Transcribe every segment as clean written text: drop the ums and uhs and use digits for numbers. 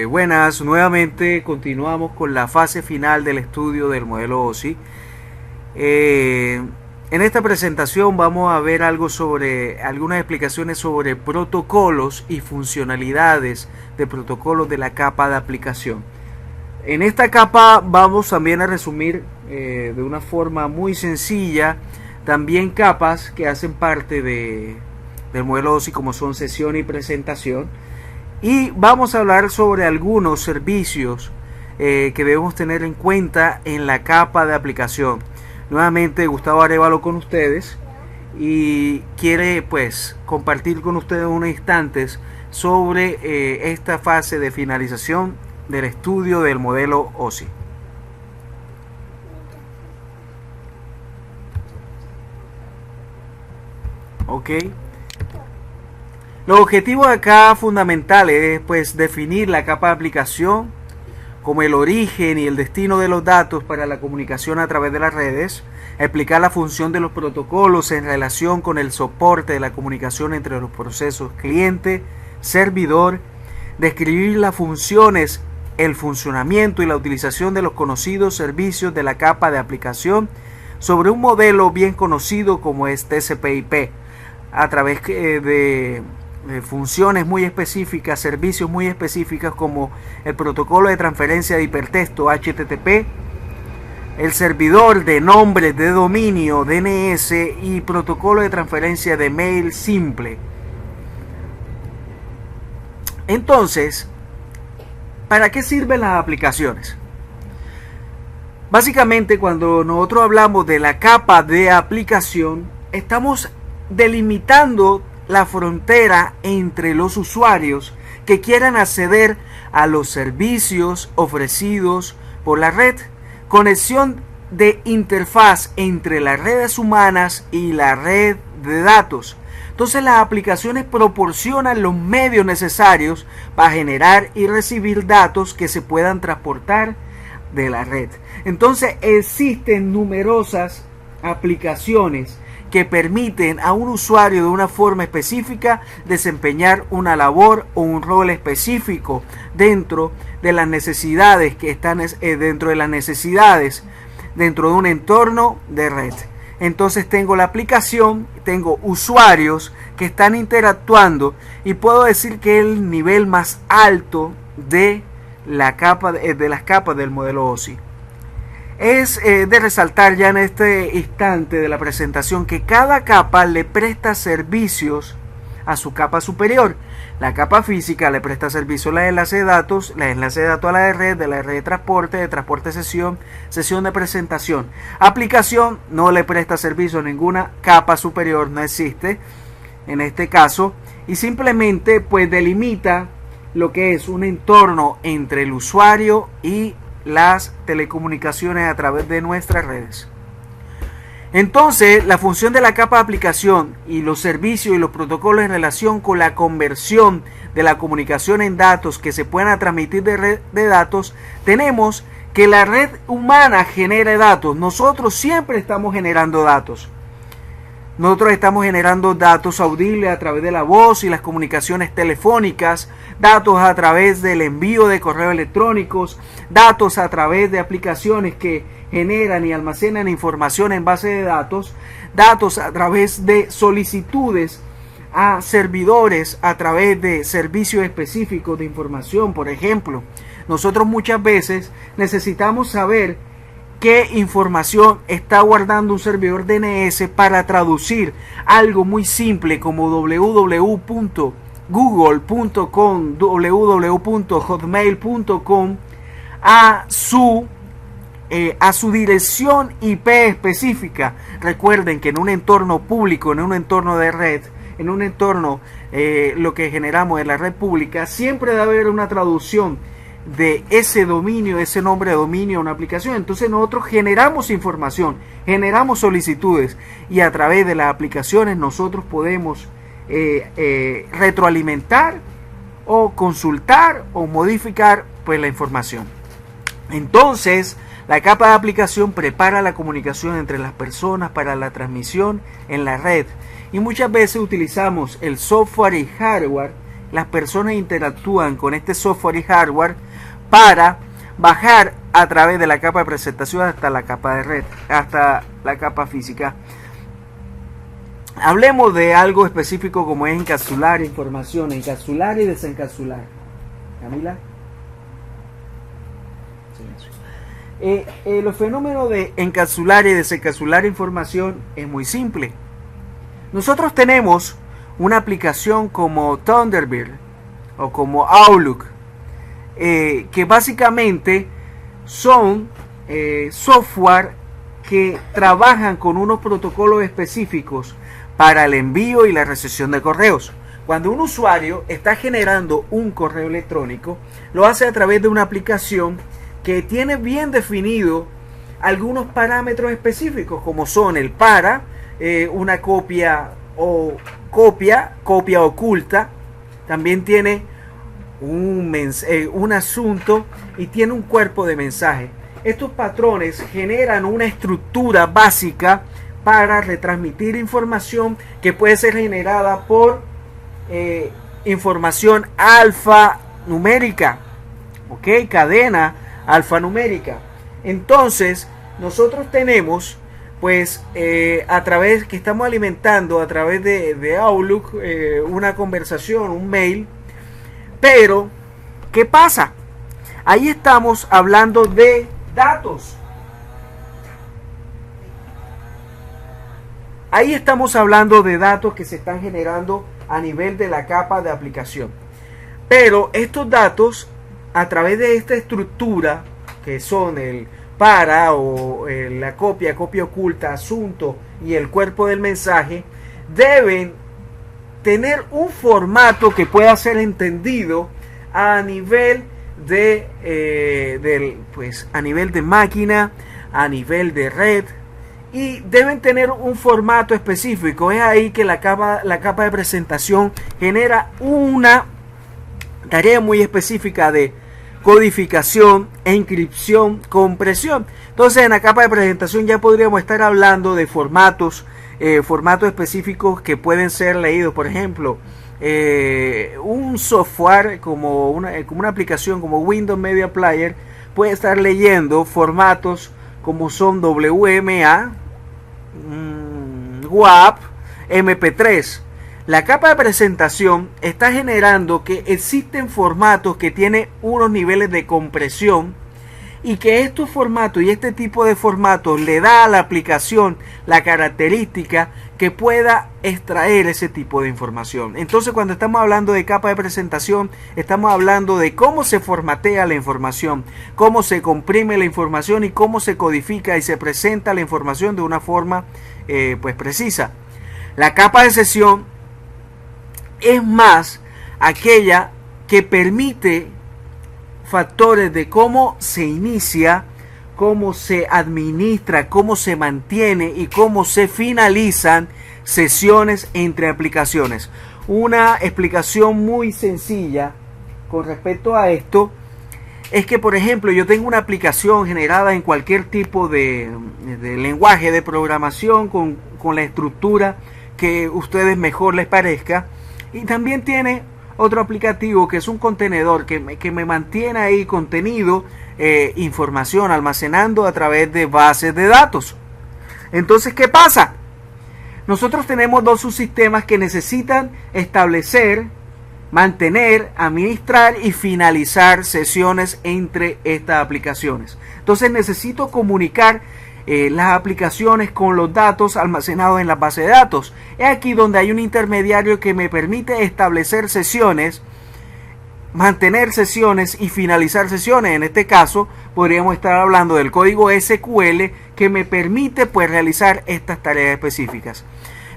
Buenas, nuevamente continuamos con la fase final del estudio del modelo OSI. En esta presentación vamos a ver algunas explicaciones sobre protocolos y funcionalidades de protocolos de la capa de aplicación. En esta capa vamos también a resumir de una forma muy sencilla también capas que hacen parte del modelo OSI, como son sesión y presentación. Y vamos a hablar sobre algunos servicios que debemos tener en cuenta en la capa de aplicación. Nuevamente Gustavo Arevalo con ustedes y quiere compartir con ustedes unos instantes sobre esta fase de finalización del estudio del modelo OSI. Ok. Los objetivos acá fundamentales es definir la capa de aplicación como el origen y el destino de los datos para la comunicación a través de las redes, explicar la función de los protocolos en relación con el soporte de la comunicación entre los procesos cliente, servidor, describir las funciones, el funcionamiento y la utilización de los conocidos servicios de la capa de aplicación sobre un modelo bien conocido como es TCP/IP, a través de funciones muy específicas, servicios muy específicas como el protocolo de transferencia de hipertexto HTTP, el servidor de nombres de dominio DNS y protocolo de transferencia de mail simple. Entonces, ¿para qué sirven las aplicaciones? Básicamente, cuando nosotros hablamos de la capa de aplicación, estamos delimitando la frontera entre los usuarios que quieran acceder a los servicios ofrecidos por la red, conexión de interfaz entre las redes humanas y la red de datos. Entonces las aplicaciones proporcionan los medios necesarios para generar y recibir datos que se puedan transportar de la red. Entonces existen numerosas aplicaciones que permiten a un usuario de una forma específica desempeñar una labor o un rol específico dentro de las necesidades que están dentro de un entorno de red. Entonces tengo la aplicación, tengo usuarios que están interactuando y puedo decir que es el nivel más alto de las capas del modelo OSI. Es de resaltar ya en este instante de la presentación que cada capa le presta servicios a su capa superior. La capa física le presta servicio a la enlace de datos a la red, de la red de transporte sesión de presentación. Aplicación no le presta servicio a ninguna capa superior, no existe en este caso, y simplemente delimita lo que es un entorno entre el usuario y las telecomunicaciones a través de nuestras redes. Entonces, la función de la capa de aplicación y los servicios y los protocolos en relación con la conversión de la comunicación en datos que se puedan transmitir de datos, tenemos que la red humana genere datos. Nosotros siempre estamos generando datos. Nosotros estamos generando datos audibles a través de la voz y las comunicaciones telefónicas, datos a través del envío de correos electrónicos, datos a través de aplicaciones que generan y almacenan información en base de datos, datos a través de solicitudes a servidores a través de servicios específicos de información. Por ejemplo, nosotros muchas veces necesitamos saber qué información está guardando un servidor DNS para traducir algo muy simple como www.google.com, www.hotmail.com a su dirección IP específica. Recuerden que en un entorno público, en un entorno de red, en un entorno lo que generamos en la red pública, siempre debe haber una traducción de ese dominio, ese nombre de dominio a una aplicación. Entonces nosotros generamos información, generamos solicitudes y a través de las aplicaciones nosotros podemos retroalimentar o consultar o modificar la información. Entonces la capa de aplicación prepara la comunicación entre las personas para la transmisión en la red y muchas veces utilizamos el software y hardware las personas interactúan con este software y hardware para bajar a través de la capa de presentación hasta la capa de red, hasta la capa física. Hablemos de algo específico como es encapsular información, encapsular y desencapsular. Camila. Los fenómenos de encapsular y desencapsular información es muy simple. Nosotros tenemos una aplicación como Thunderbird o como Outlook, que básicamente son software que trabajan con unos protocolos específicos para el envío y la recepción de correos. Cuando un usuario está generando un correo electrónico, lo hace a través de una aplicación que tiene bien definido algunos parámetros específicos, como son el para, una copia oculta, también tiene un asunto y tiene un cuerpo de mensaje. Estos patrones generan una estructura básica para retransmitir información que puede ser generada por información alfanumérica, ¿ok? Cadena alfanumérica. Entonces nosotros tenemos pues a través que estamos alimentando a través de Outlook una conversación, un mail. Pero ¿qué pasa? Ahí estamos hablando de datos. Ahí estamos hablando de datos que se están generando a nivel de la capa de aplicación. Pero estos datos, a través de esta estructura, que son el para o la copia oculta, asunto y el cuerpo del mensaje, deben tener un formato que pueda ser entendido a nivel a nivel de máquina, a nivel de red, y deben tener un formato específico. Es ahí que la capa de presentación genera una tarea muy específica de codificación, encripción, compresión. Entonces en la capa de presentación ya podríamos estar hablando de formatos específicos que pueden ser leídos. Por ejemplo, un software como una aplicación como Windows Media Player puede estar leyendo formatos como son WMA, WAP, MP3. La capa de presentación está generando que existen formatos que tienen unos niveles de compresión, y que estos formatos y este tipo de formatos le da a la aplicación la característica que pueda extraer ese tipo de información. Entonces, cuando estamos hablando de capa de presentación, estamos hablando de cómo se formatea la información, cómo se comprime la información y cómo se codifica y se presenta la información de una forma pues precisa. La capa de sesión es más aquella que permite factores de cómo se inicia, cómo se administra, cómo se mantiene y cómo se finalizan sesiones entre aplicaciones. Una explicación muy sencilla con respecto a esto es que, por ejemplo, yo tengo una aplicación generada en cualquier tipo de lenguaje de programación con la estructura que a ustedes mejor les parezca, y también tiene otro aplicativo que es un contenedor que me mantiene ahí contenido, información, almacenando a través de bases de datos. Entonces, ¿qué pasa? Nosotros tenemos dos subsistemas que necesitan establecer, mantener, administrar y finalizar sesiones entre estas aplicaciones. Entonces necesito comunicar las aplicaciones con los datos almacenados en la base de datos. Es aquí donde hay un intermediario que me permite establecer sesiones, mantener sesiones y finalizar sesiones. En este caso podríamos estar hablando del código SQL que me permite pues realizar estas tareas específicas.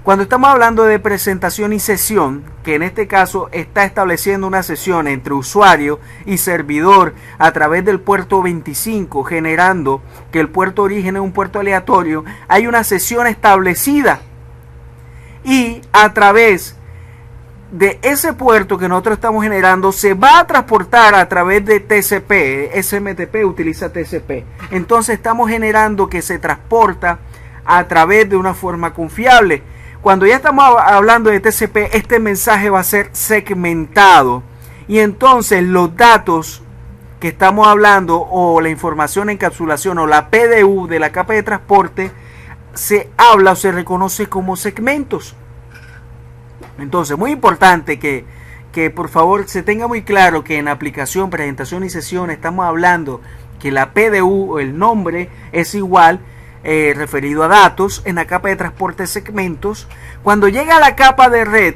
Cuando estamos hablando de presentación y sesión, que en este caso está estableciendo una sesión entre usuario y servidor a través del puerto 25, generando que el puerto origen es un puerto aleatorio, hay una sesión establecida, y a través de ese puerto que nosotros estamos generando se va a transportar a través de TCP. SMTP utiliza TCP. Entonces estamos generando que se transporta a través de una forma confiable. Cuando ya estamos hablando de TCP, este mensaje va a ser segmentado y entonces los datos que estamos hablando o la información de encapsulación o la PDU de la capa de transporte se habla o se reconoce como segmentos. Entonces, muy importante que por favor se tenga muy claro que en aplicación, presentación y sesión estamos hablando que la PDU o el nombre es igual referido a datos. En la capa de transporte segmentos. Cuando llega a la capa de red,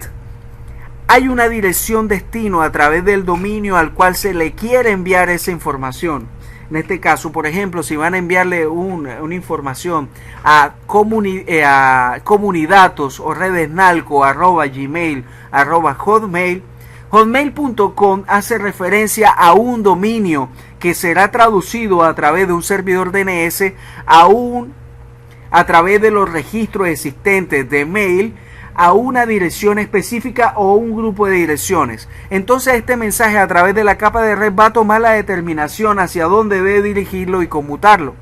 hay una dirección destino a través del dominio al cual se le quiere enviar esa información. En este caso, por ejemplo, si van a enviarle una información a comunidatos o redes nalco @gmail @hotmail, hotmail.com hace referencia a un dominio que será traducido a través de un servidor DNS a través de los registros existentes de mail a una dirección específica o un grupo de direcciones. Entonces este mensaje a través de la capa de red va a tomar la determinación hacia dónde debe dirigirlo y conmutarlo.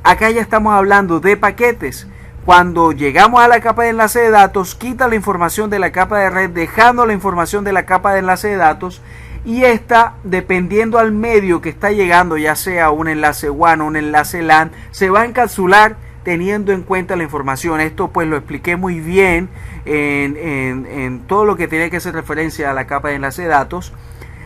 Acá ya estamos hablando de paquetes. Cuando llegamos a la capa de enlace de datos, quita la información de la capa de red, dejando la información de la capa de enlace de datos, y esta, dependiendo al medio que está llegando, ya sea un enlace WAN o un enlace LAN, se va a encapsular teniendo en cuenta la información. Esto pues lo expliqué muy bien en todo lo que tiene que hacer referencia a la capa de enlace de datos.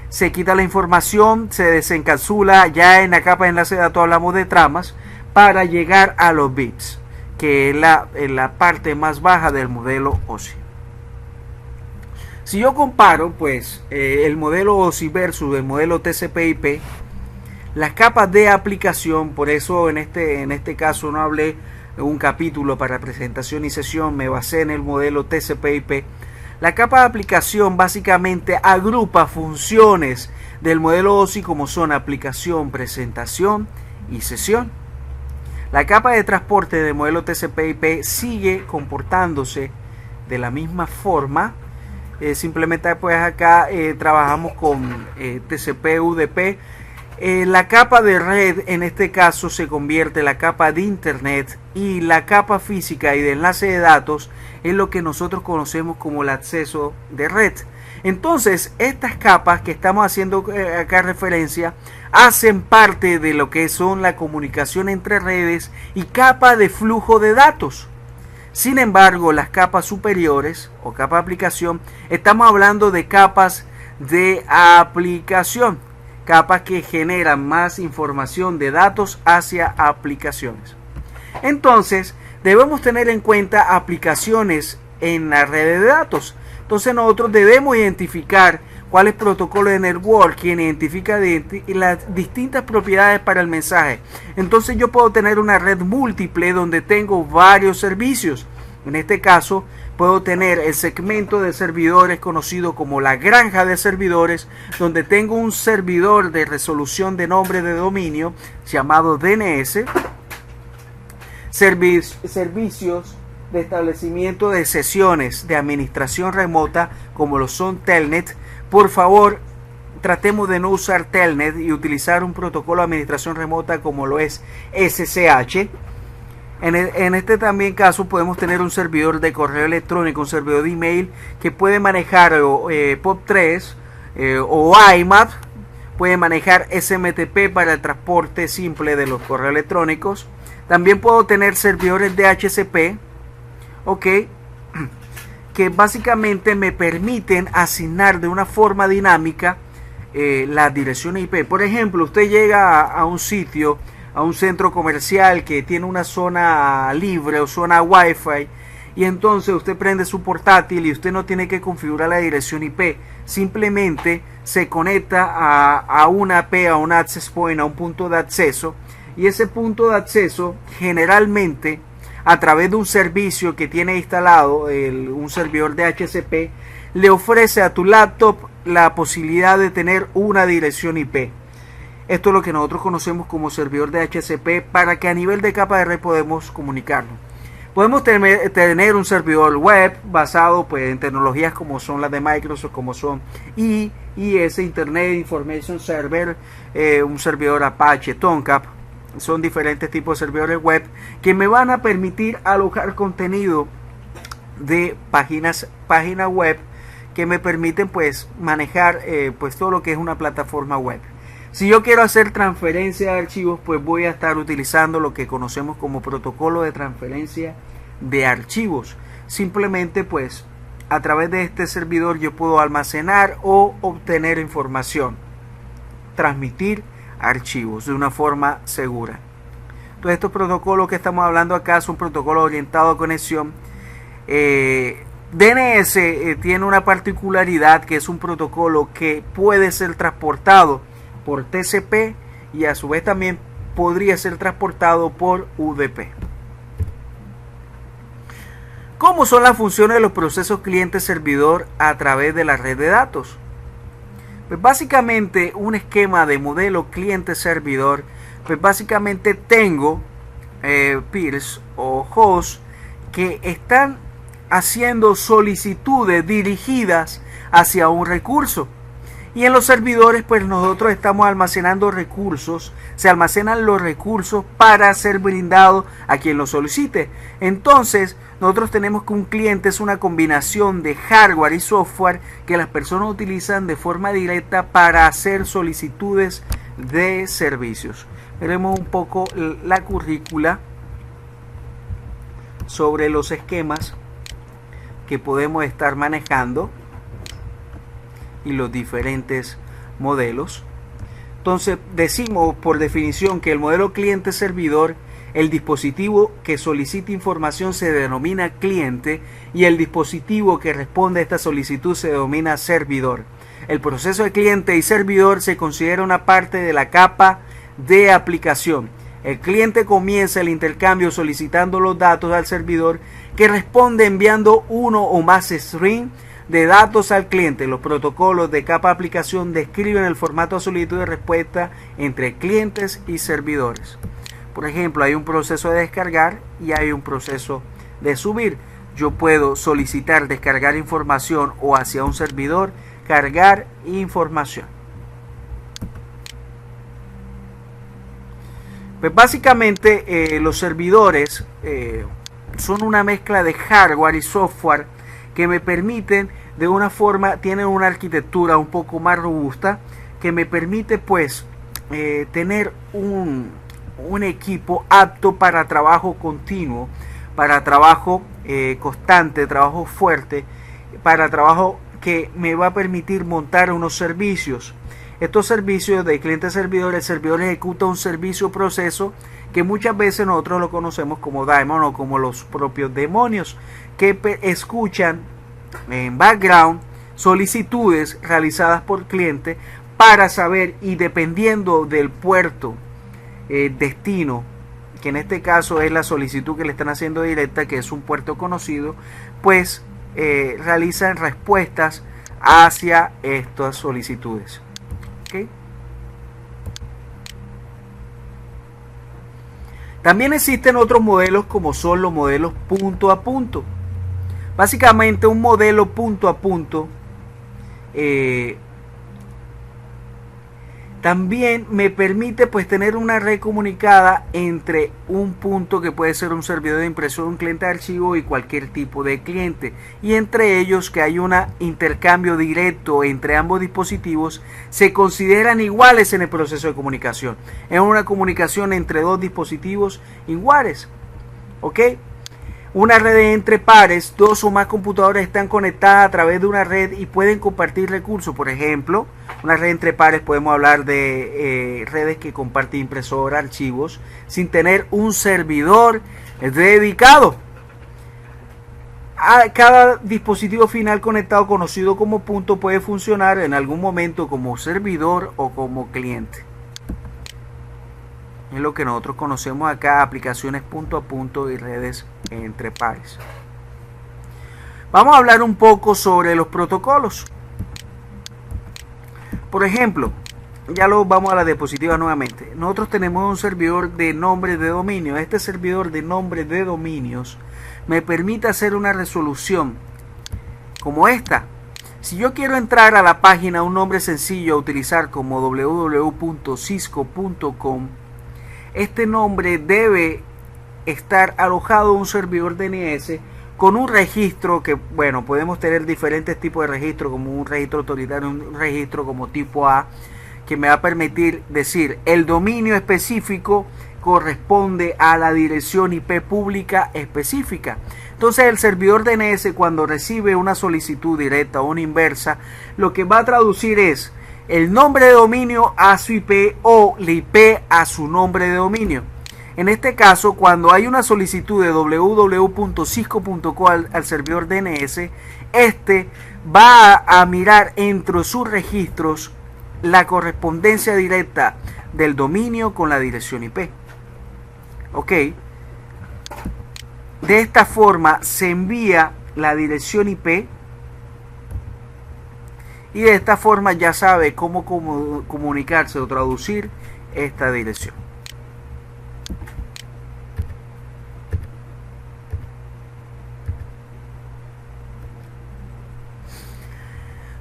Se quita la información, se desencapsula. Ya en la capa de enlace de datos hablamos de tramas para llegar a los bits, que es la parte más baja del modelo OSI. Si yo comparo pues el modelo OSI versus el modelo TCP/IP, las capas de aplicación, por eso en este caso no hablé de un capítulo para presentación y sesión, me basé en el modelo TCP/IP. La capa de aplicación básicamente agrupa funciones del modelo OSI como son aplicación, presentación y sesión. La capa de transporte del modelo TCP/IP sigue comportándose de la misma forma. Simplemente pues acá trabajamos con TCP/UDP. La capa de red en este caso se convierte en la capa de internet, y la capa física y de enlace de datos es lo que nosotros conocemos como el acceso de red. Entonces estas capas que estamos haciendo acá referencia hacen parte de lo que son la comunicación entre redes y capa de flujo de datos. Sin embargo, las capas superiores o capa de aplicación, estamos hablando de capas de aplicación, capas que generan más información de datos hacia aplicaciones. Entonces, debemos tener en cuenta aplicaciones en la red de datos. Entonces, nosotros debemos identificar cuál es el protocolo de network, quien identifica las distintas propiedades para el mensaje. Entonces, yo puedo tener una red múltiple donde tengo varios servicios. En este caso, puedo tener el segmento de servidores conocido como la granja de servidores, donde tengo un servidor de resolución de nombre de dominio llamado DNS, servicios de establecimiento de sesiones de administración remota como lo son Telnet. Por favor, tratemos de no usar Telnet y utilizar un protocolo de administración remota como lo es SSH. En este también caso podemos tener un servidor de correo electrónico, un servidor de email que puede manejar POP3 o IMAP, puede manejar SMTP para el transporte simple de los correos electrónicos. También puedo tener servidores de DHCP, que básicamente me permiten asignar de una forma dinámica la dirección IP. Por ejemplo, usted llega a un sitio, a un centro comercial que tiene una zona libre o zona Wi-Fi, y entonces usted prende su portátil y usted no tiene que configurar la dirección IP, simplemente se conecta a una AP, a un access point, a un punto de acceso, y ese punto de acceso generalmente a través de un servicio que tiene instalado un servidor de DHCP le ofrece a tu laptop la posibilidad de tener una dirección IP. Esto es lo que nosotros conocemos como servidor de DHCP, para que a nivel de capa de red podemos comunicarnos. Podemos tener un servidor web basado pues en tecnologías como son las de Microsoft, como son IIS, Internet Information Server, un servidor Apache, Tomcat. Son diferentes tipos de servidores web que me van a permitir alojar contenido de páginas web que me permiten pues manejar pues todo lo que es una plataforma web. Si yo quiero hacer transferencia de archivos, pues voy a estar utilizando lo que conocemos como protocolo de transferencia de archivos. Simplemente pues a través de este servidor yo puedo almacenar o obtener información, transmitir archivos de una forma segura. Todos estos protocolos que estamos hablando acá son protocolos orientados a conexión. DNS tiene una particularidad, que es un protocolo que puede ser transportado por TCP y a su vez también podría ser transportado por UDP. ¿Cómo son las funciones de los procesos cliente-servidor a través de la red de datos? Pues básicamente un esquema de modelo cliente-servidor, pues básicamente tengo peers o hosts que están haciendo solicitudes dirigidas hacia un recurso. Y en los servidores pues nosotros estamos almacenando recursos, se almacenan los recursos para ser brindados a quien lo solicite. Entonces nosotros tenemos que un cliente es una combinación de hardware y software que las personas utilizan de forma directa para hacer solicitudes de servicios. Veremos un poco la currícula sobre los esquemas que podemos estar manejando y los diferentes modelos. Entonces decimos por definición que el modelo cliente-servidor, el dispositivo que solicita información se denomina cliente y el dispositivo que responde a esta solicitud se denomina servidor. El proceso de cliente y servidor se considera una parte de la capa de aplicación. El cliente comienza el intercambio solicitando los datos al servidor, que responde enviando uno o más strings de datos al cliente. Los protocolos de capa de aplicación describen el formato de solicitud de respuesta entre clientes y servidores. Por ejemplo, hay un proceso de descargar y hay un proceso de subir. Yo puedo solicitar descargar información o hacia un servidor cargar información. Pues básicamente los servidores son una mezcla de hardware y software que me permiten de una forma, tienen una arquitectura un poco más robusta que me permite pues tener un equipo apto para trabajo continuo, para trabajo constante, trabajo fuerte, para trabajo que me va a permitir montar unos servicios. Estos servicios de cliente-servidor, el servidor ejecuta un servicio proceso que muchas veces nosotros lo conocemos como daemon o como los propios demonios, que escuchan en background solicitudes realizadas por cliente para saber, y dependiendo del puerto destino, que en este caso es la solicitud que le están haciendo directa, que es un puerto conocido, pues realizan respuestas hacia estas solicitudes. ¿Okay? También existen otros modelos como son los modelos punto a punto. Básicamente un modelo punto a punto también me permite pues tener una red comunicada entre un punto que puede ser un servidor de impresión, un cliente de archivo y cualquier tipo de cliente, y entre ellos que hay un intercambio directo entre ambos dispositivos, se consideran iguales en el proceso de comunicación. Es una comunicación entre dos dispositivos iguales. ¿Ok? Una red entre pares, dos o más computadoras están conectadas a través de una red y pueden compartir recursos. Por ejemplo, una red entre pares, podemos hablar de redes que comparten impresora, archivos, sin tener un servidor dedicado. A cada dispositivo final conectado, conocido como punto, puede funcionar en algún momento como servidor o como cliente. Es lo que nosotros conocemos acá, aplicaciones punto a punto y redes entre pares. Vamos a hablar un poco sobre los protocolos. Por ejemplo, ya lo vamos a la diapositiva nuevamente. Nosotros tenemos un servidor de nombres de dominio. Este servidor de nombres de dominios me permite hacer una resolución como esta. Si yo quiero entrar a la página, un nombre sencillo a utilizar como www.cisco.com, este nombre debe estar alojado en un servidor DNS con un registro que, bueno, podemos tener diferentes tipos de registro, como un registro autoritario, un registro como tipo A, que me va a permitir decir el dominio específico corresponde a la dirección IP pública específica. Entonces el servidor DNS, cuando recibe una solicitud directa o una inversa, lo que va a traducir es el nombre de dominio a su IP o la IP a su nombre de dominio. En este caso, cuando hay una solicitud de www.cisco.co al servidor DNS, este va a mirar entre sus registros la correspondencia directa del dominio con la dirección IP. Ok. De esta forma se envía la dirección IP y de esta forma ya sabe cómo comunicarse o traducir esta dirección.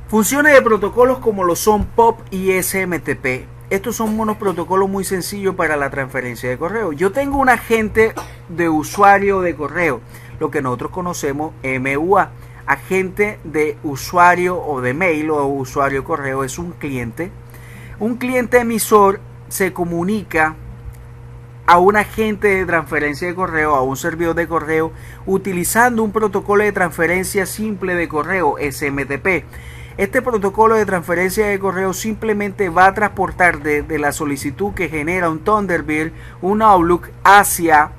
Funciones de protocolos como lo son POP y SMTP. Estos son unos protocolos muy sencillos para la transferencia de correo. Yo tengo un agente de usuario de correo, lo que nosotros conocemos MUA. Agente de usuario o de mail o usuario de correo es un cliente. Un cliente emisor se comunica a un agente de transferencia de correo, a un servidor de correo, utilizando un protocolo de transferencia simple de correo, SMTP. Este protocolo de transferencia de correo simplemente va a transportar de la solicitud que genera un Thunderbird, un Outlook, hacia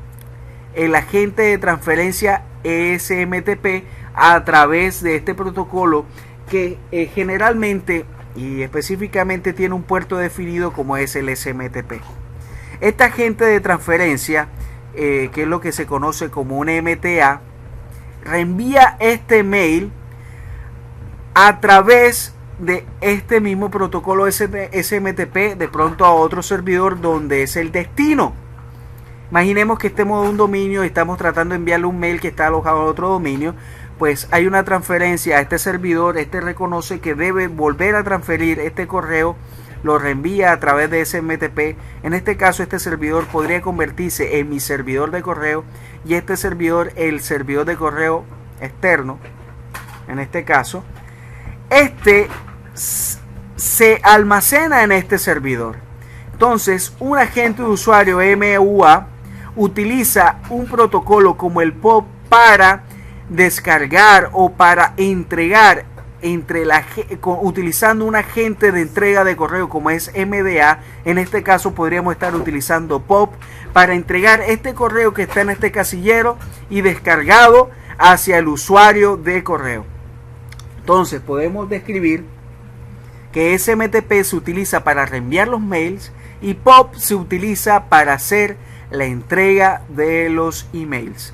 el agente de transferencia SMTP a través de este protocolo que generalmente y específicamente tiene un puerto definido como es el SMTP. Este agente de transferencia, que es lo que se conoce como un MTA, reenvía este mail a través de este mismo protocolo SMTP de pronto a otro servidor donde es el destino. Imaginemos que estemos en un dominio y estamos tratando de enviarle un mail que está alojado en otro dominio. Pues hay una transferencia a este servidor, este reconoce que debe volver a transferir este correo, lo reenvía a través de SMTP. En este caso este servidor podría convertirse en mi servidor de correo y este servidor el servidor de correo externo. En este caso este se almacena en este servidor. Entonces un agente de usuario MUA utiliza un protocolo como el POP para descargar o para entregar utilizando un agente de entrega de correo como es MDA. En este caso podríamos estar utilizando POP para entregar este correo que está en este casillero y descargado hacia el usuario de correo. Entonces podemos describir que SMTP se utiliza para reenviar los mails y POP se utiliza para hacer la entrega de los emails.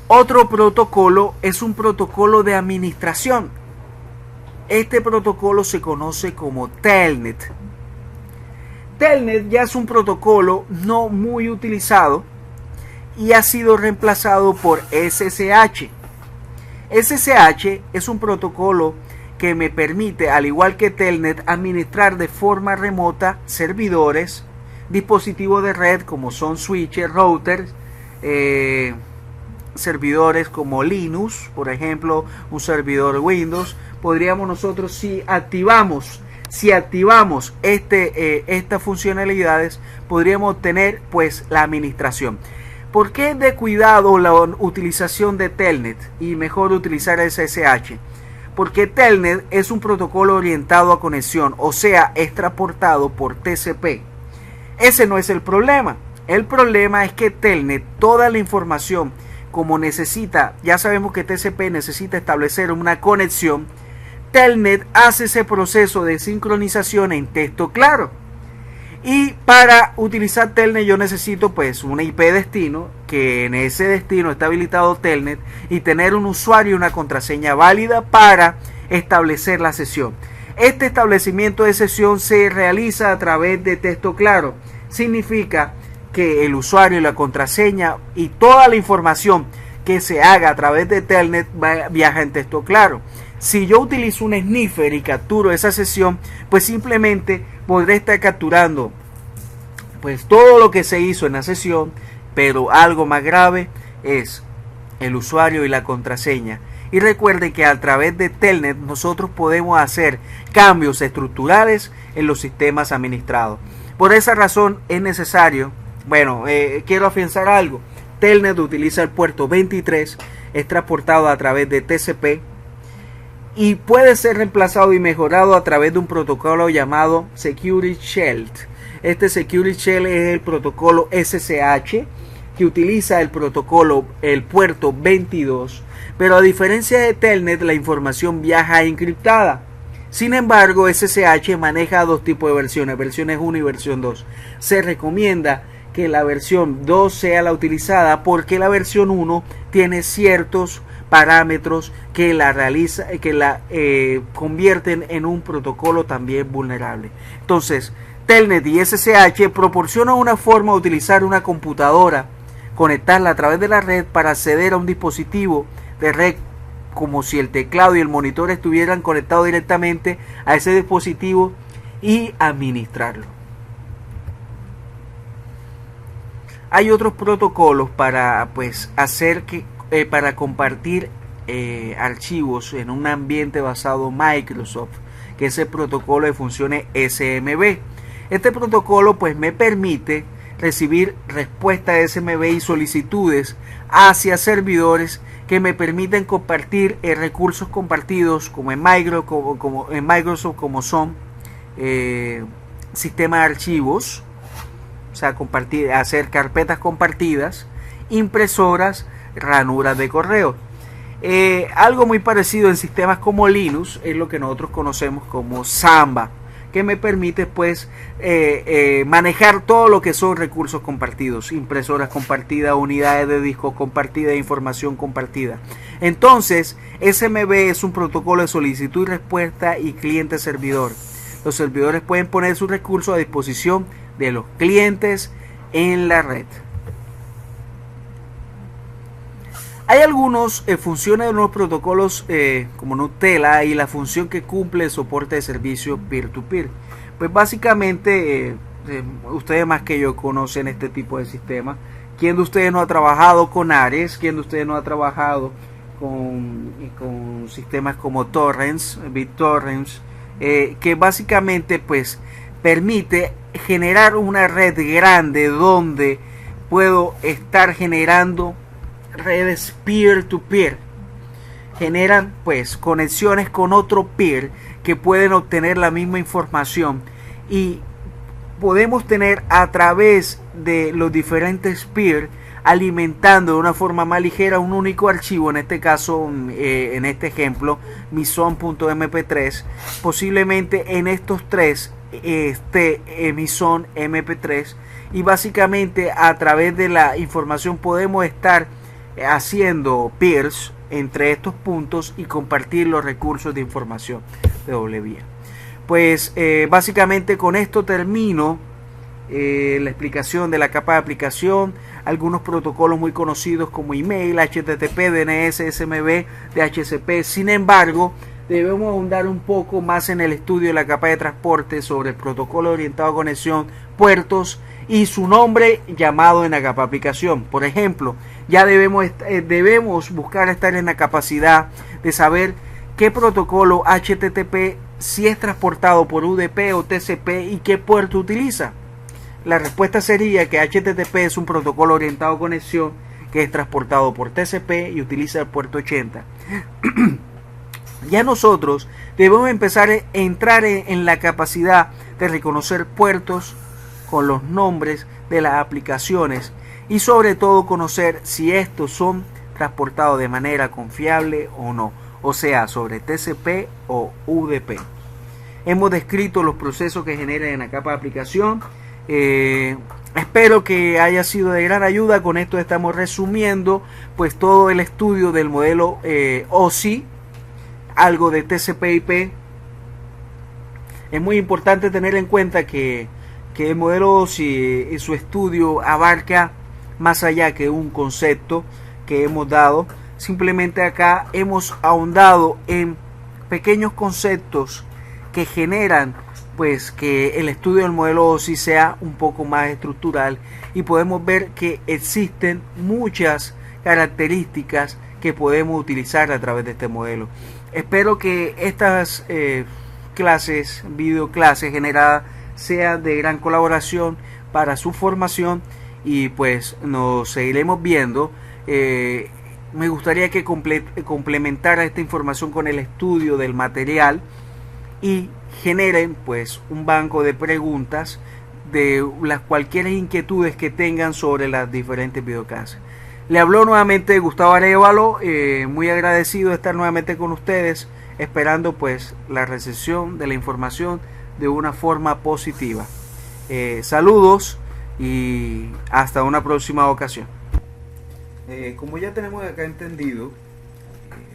Otro protocolo es un protocolo de administración. Este protocolo se conoce como Telnet. Telnet ya es un protocolo no muy utilizado y ha sido reemplazado por SSH. SSH es un protocolo que me permite, al igual que Telnet, administrar de forma remota servidores, dispositivos de red como son switches, routers, servidores como Linux, por ejemplo, un servidor Windows. Podríamos nosotros, si activamos estas funcionalidades, podríamos obtener pues la administración. ¿Por qué de cuidado la utilización de Telnet y mejor utilizar SSH? Porque Telnet es un protocolo orientado a conexión, o sea, es transportado por TCP. Ese no es el problema. El problema es que Telnet, toda la información, como necesita, ya sabemos que TCP necesita establecer una conexión, Telnet hace ese proceso de sincronización en texto claro. Y para utilizar Telnet yo necesito pues una IP destino, que en ese destino está habilitado Telnet, y tener un usuario y una contraseña válida para establecer la sesión. Este establecimiento de sesión se realiza a través de texto claro. Significa que el usuario y la contraseña y toda la información que se haga a través de Telnet viaja en texto claro. Si yo utilizo un sniffer y capturo esa sesión, pues simplemente podré estar capturando pues todo lo que se hizo en la sesión, pero algo más grave es el usuario y la contraseña. Y recuerden que a través de Telnet nosotros podemos hacer cambios estructurales en los sistemas administrados. Por esa razón es necesario, quiero afianzar algo. Telnet utiliza el puerto 23, es transportado a través de TCP y puede ser reemplazado y mejorado a través de un protocolo llamado Security Shell. Este Security Shell es el protocolo SSH que utiliza el puerto 22, pero a diferencia de Telnet la información viaja encriptada. Sin embargo, SSH maneja dos tipos de versiones 1 y versión 2. Se recomienda que la versión 2 sea la utilizada porque la versión 1 tiene ciertos parámetros que la convierten en un protocolo también vulnerable. Entonces, Telnet y SSH proporcionan una forma de utilizar una computadora, conectarla a través de la red para acceder a un dispositivo de red, como si el teclado y el monitor estuvieran conectados directamente a ese dispositivo y administrarlo. Hay otros protocolos para para compartir archivos en un ambiente basado en Microsoft, que es el protocolo de funciones SMB. Este protocolo me permite recibir respuestas SMB y solicitudes hacia servidores que me permiten compartir recursos compartidos como en Microsoft, como son sistemas de archivos, o sea, hacer carpetas compartidas, impresoras, ranuras de correo. Algo muy parecido en sistemas como Linux es lo que nosotros conocemos como Samba, que me permite manejar todo lo que son recursos compartidos, impresoras compartidas, unidades de disco compartidas, información compartida. Entonces, SMB es un protocolo de solicitud y respuesta y cliente-servidor. Los servidores pueden poner sus recursos a disposición de los clientes en la red. Hay algunas funciones de los protocolos como Gnutella y la función que cumple el soporte de servicio peer-to-peer. Pues básicamente, ustedes más que yo conocen este tipo de sistemas. ¿Quién de ustedes no ha trabajado con Ares? ¿Quién de ustedes no ha trabajado con sistemas como Torrents, BitTorrents? Que básicamente permite generar una red grande donde puedo estar generando redes peer-to-peer. Generan conexiones con otro peer que pueden obtener la misma información y podemos tener a través de los diferentes peer alimentando de una forma más ligera un único archivo, en este caso, en este ejemplo, Meson.mp3. Posiblemente en estos tres Meson MP3 y básicamente a través de la información podemos estar haciendo peers entre estos puntos y compartir los recursos de información de doble vía. Básicamente con esto termino la explicación de la capa de aplicación, algunos protocolos muy conocidos como email, HTTP, DNS, SMB, DHCP. Sin embargo, debemos ahondar un poco más en el estudio de la capa de transporte sobre el protocolo orientado a conexión, puertos y su nombre llamado en la capa de aplicación. Por ejemplo, ya debemos buscar estar en la capacidad de saber qué protocolo HTTP si es transportado por UDP o TCP y qué puerto utiliza. La respuesta sería que HTTP es un protocolo orientado a conexión que es transportado por TCP y utiliza el puerto 80. Ya nosotros debemos empezar a entrar en la capacidad de reconocer puertos con los nombres de las aplicaciones y sobre todo conocer si estos son transportados de manera confiable o no, o sea, sobre TCP o UDP. Hemos descrito los procesos que generan en la capa de aplicación. Espero que haya sido de gran ayuda. Con esto estamos resumiendo todo el estudio del modelo OSI, algo de TCP/IP. Es muy importante tener en cuenta que el modelo OSI y su estudio abarca más allá que un concepto que hemos dado. Simplemente acá hemos ahondado en pequeños conceptos que generan que el estudio del modelo OSI sea un poco más estructural y podemos ver que existen muchas características que podemos utilizar a través de este modelo. Espero que estas videoclases generadas sean de gran colaboración para su formación y pues nos seguiremos viendo. Me gustaría que complementara esta información con el estudio del material y generen pues un banco de preguntas de las cualquier inquietudes que tengan sobre las diferentes videoclases. Le habló nuevamente Gustavo Arévalo, muy agradecido de estar nuevamente con ustedes, esperando pues la recepción de la información de una forma positiva. Saludos y hasta una próxima ocasión. Como ya tenemos acá entendido,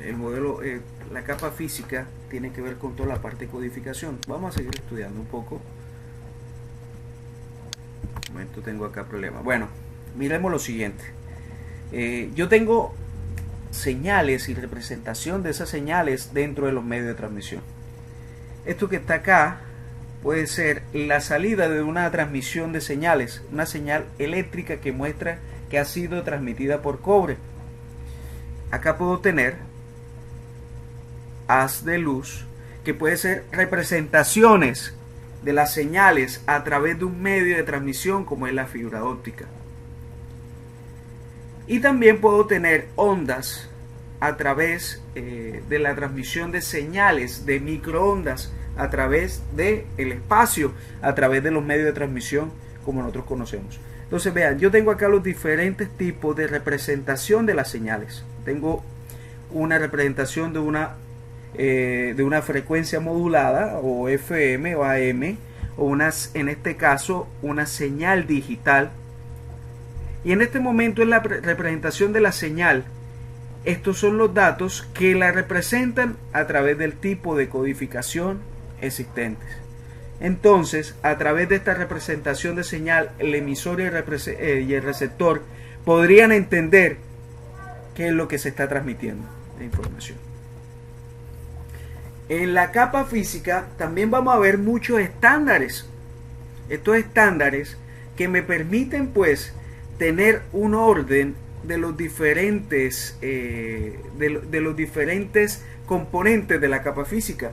el modelo, la capa física tiene que ver con toda la parte de codificación. Vamos a seguir estudiando un poco. Un momento, tengo acá problemas. Bueno, miremos lo siguiente. Yo tengo señales y representación de esas señales dentro de los medios de transmisión. Esto que está acá puede ser la salida de una transmisión de señales, una señal eléctrica que muestra que ha sido transmitida por cobre. Acá puedo tener haz de luz, que puede ser representaciones de las señales a través de un medio de transmisión como es la fibra óptica. Y también puedo tener ondas a través de la transmisión de señales de microondas a través del espacio, a través de los medios de transmisión como nosotros conocemos. Entonces vean, yo tengo acá los diferentes tipos de representación de las señales. Tengo una representación de una frecuencia modulada o FM o AM, o en este caso una señal digital. Y en este momento es la representación de la señal. Estos son los datos que la representan a través del tipo de codificación existentes. Entonces, a través de esta representación de señal, el emisor y el receptor podrían entender qué es lo que se está transmitiendo de información. En la capa física también vamos a ver muchos estándares. Estos estándares que me permiten pues tener un orden de los diferentes componentes de la capa física.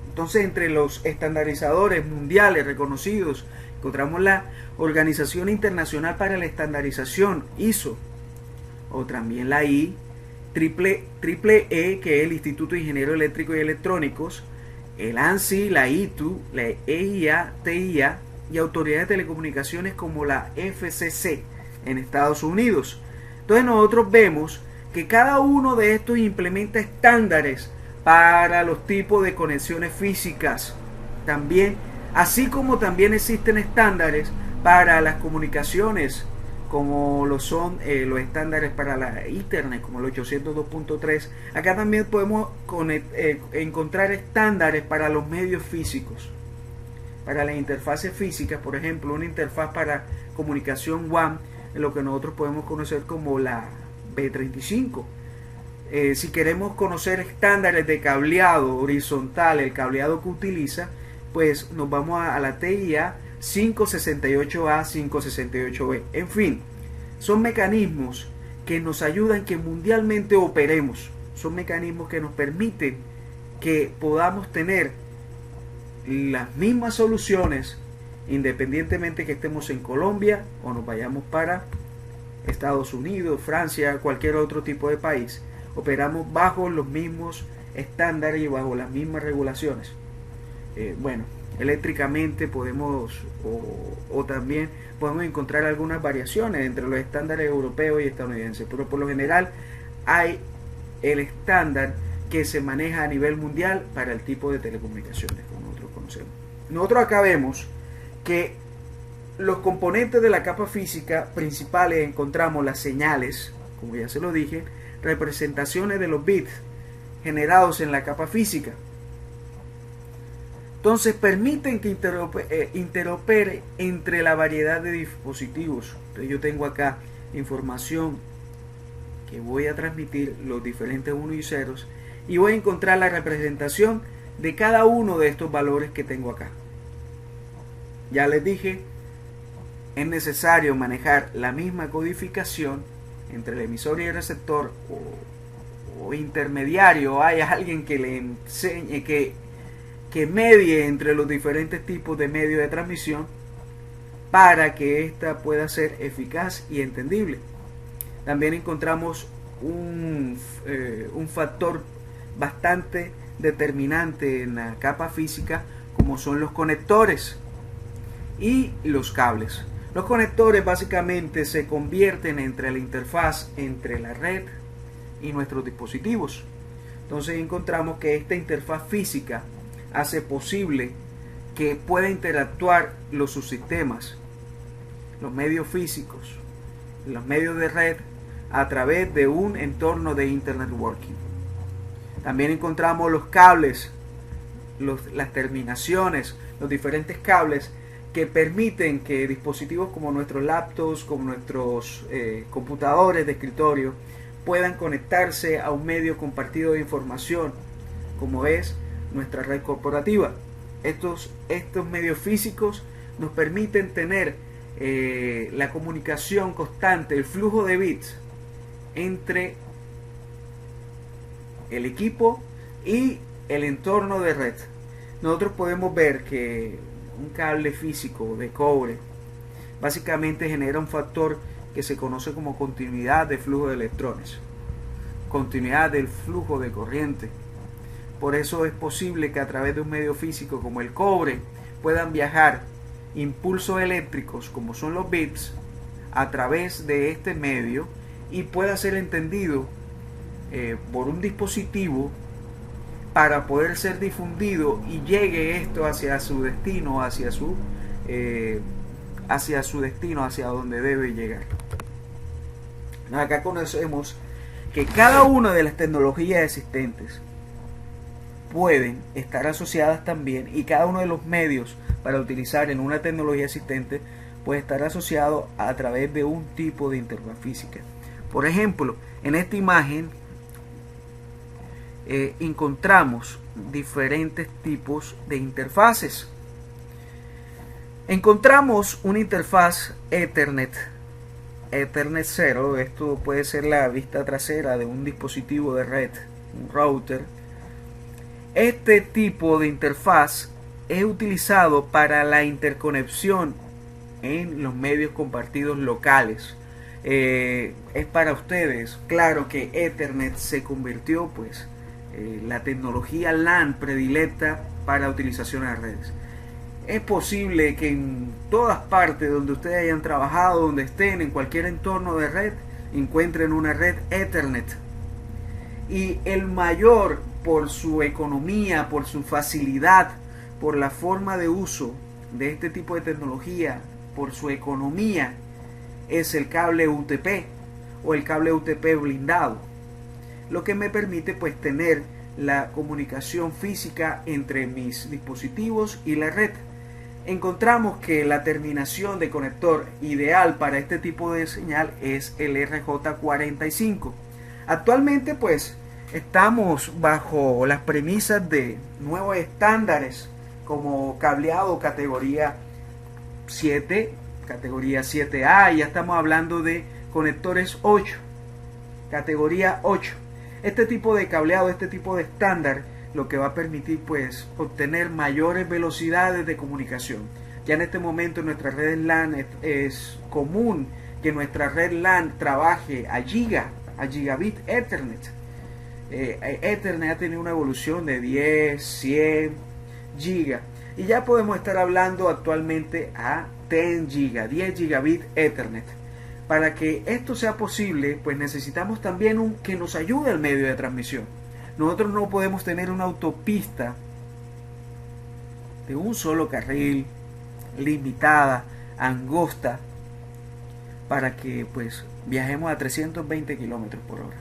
Entonces, entre los estandarizadores mundiales reconocidos encontramos la Organización Internacional para la Estandarización, ISO, o también la IEEE, que es el Instituto de Ingenieros Eléctricos y Electrónicos, el ANSI, la ITU, la EIA, TIA y autoridades de telecomunicaciones como la FCC en Estados Unidos. Entonces nosotros vemos que cada uno de estos implementa estándares para los tipos de conexiones físicas también, así como también existen estándares para las comunicaciones como lo son los estándares para la Ethernet como el 802.3. Acá también podemos encontrar estándares para los medios físicos, para las interfaces físicas, por ejemplo una interfaz para comunicación WAN, en lo que nosotros podemos conocer como la B35. Si queremos conocer estándares de cableado horizontal, el cableado que utiliza, pues nos vamos a la TIA 568A, 568B. En fin, son mecanismos que nos ayudan que mundialmente operemos. Son mecanismos que nos permiten que podamos tener las mismas soluciones independientemente que estemos en Colombia o nos vayamos para Estados Unidos, Francia, cualquier otro tipo de país. Operamos bajo los mismos estándares y bajo las mismas regulaciones. Bueno, eléctricamente podemos o también podemos encontrar algunas variaciones entre los estándares europeos y estadounidenses, pero por lo general hay el estándar que se maneja a nivel mundial para el tipo de telecomunicaciones como nosotros conocemos. Nosotros acá vemos que los componentes de la capa física principales encontramos las señales, como ya se lo dije, representaciones de los bits generados en la capa física. Entonces permiten que interopere entre la variedad de dispositivos. Entonces yo tengo acá información que voy a transmitir los diferentes unos y ceros y voy a encontrar la representación de cada uno de estos valores que tengo acá. Ya les dije, es necesario manejar la misma codificación entre el emisor y el receptor o intermediario, hay alguien que le enseñe, que medie entre los diferentes tipos de medios de transmisión para que ésta pueda ser eficaz y entendible. También encontramos un factor bastante determinante en la capa física, como son los conectores y los cables. Los conectores básicamente se convierten entre la interfaz entre la red y nuestros dispositivos. Entonces encontramos que esta interfaz física hace posible que pueda interactuar los subsistemas, los medios físicos, los medios de red a través de un entorno de Internet Working. También encontramos los cables, las terminaciones, los diferentes cables que permiten que dispositivos como nuestros laptops, como nuestros computadores de escritorio, puedan conectarse a un medio compartido de información, como es nuestra red corporativa. Estos medios físicos nos permiten tener la comunicación constante, el flujo de bits entre el equipo y el entorno de red. Nosotros podemos ver que un cable físico de cobre básicamente genera un factor que se conoce como continuidad de flujo de electrones, continuidad del flujo de corriente. Por eso es posible que a través de un medio físico como el cobre puedan viajar impulsos eléctricos, como son los bits, a través de este medio y pueda ser entendido por un dispositivo para poder ser difundido y llegue esto hacia su destino, hacia donde debe llegar. Acá conocemos que cada una de las tecnologías existentes pueden estar asociadas también, y cada uno de los medios para utilizar en una tecnología existente puede estar asociado a través de un tipo de interfaz física. Por ejemplo, en esta imagen encontramos diferentes tipos de interfaces. Encontramos una interfaz Ethernet 0, esto puede ser la vista trasera de un dispositivo de red, un router. Este tipo de interfaz es utilizado para la interconexión en los medios compartidos locales. Es para ustedes claro que Ethernet se convirtió la tecnología LAN predilecta para utilización en las redes. Es posible que en todas partes donde ustedes hayan trabajado, donde estén, en cualquier entorno de red, encuentren una red Ethernet. Y el mayor, por su economía, por su facilidad, por la forma de uso de este tipo de tecnología, por su economía, es el cable UTP o el cable UTP blindado, lo que me permite tener la comunicación física entre mis dispositivos y la red. Encontramos que la terminación de conector ideal para este tipo de señal es el RJ45. Actualmente estamos bajo las premisas de nuevos estándares como cableado categoría 7, categoría 7A, y ya estamos hablando de conectores 8, categoría 8. Este tipo de cableado, este tipo de estándar, lo que va a permitir obtener mayores velocidades de comunicación. Ya en este momento en nuestra red LAN es común que nuestra red LAN trabaje a gigabit Ethernet. Ethernet ha tenido una evolución de 10, 100 gigas, y ya podemos estar hablando actualmente a 10 gigabit Ethernet. Para que esto sea posible, necesitamos también que nos ayude el medio de transmisión. Nosotros no podemos tener una autopista de un solo carril, limitada, angosta, para que viajemos a 320 kilómetros por hora.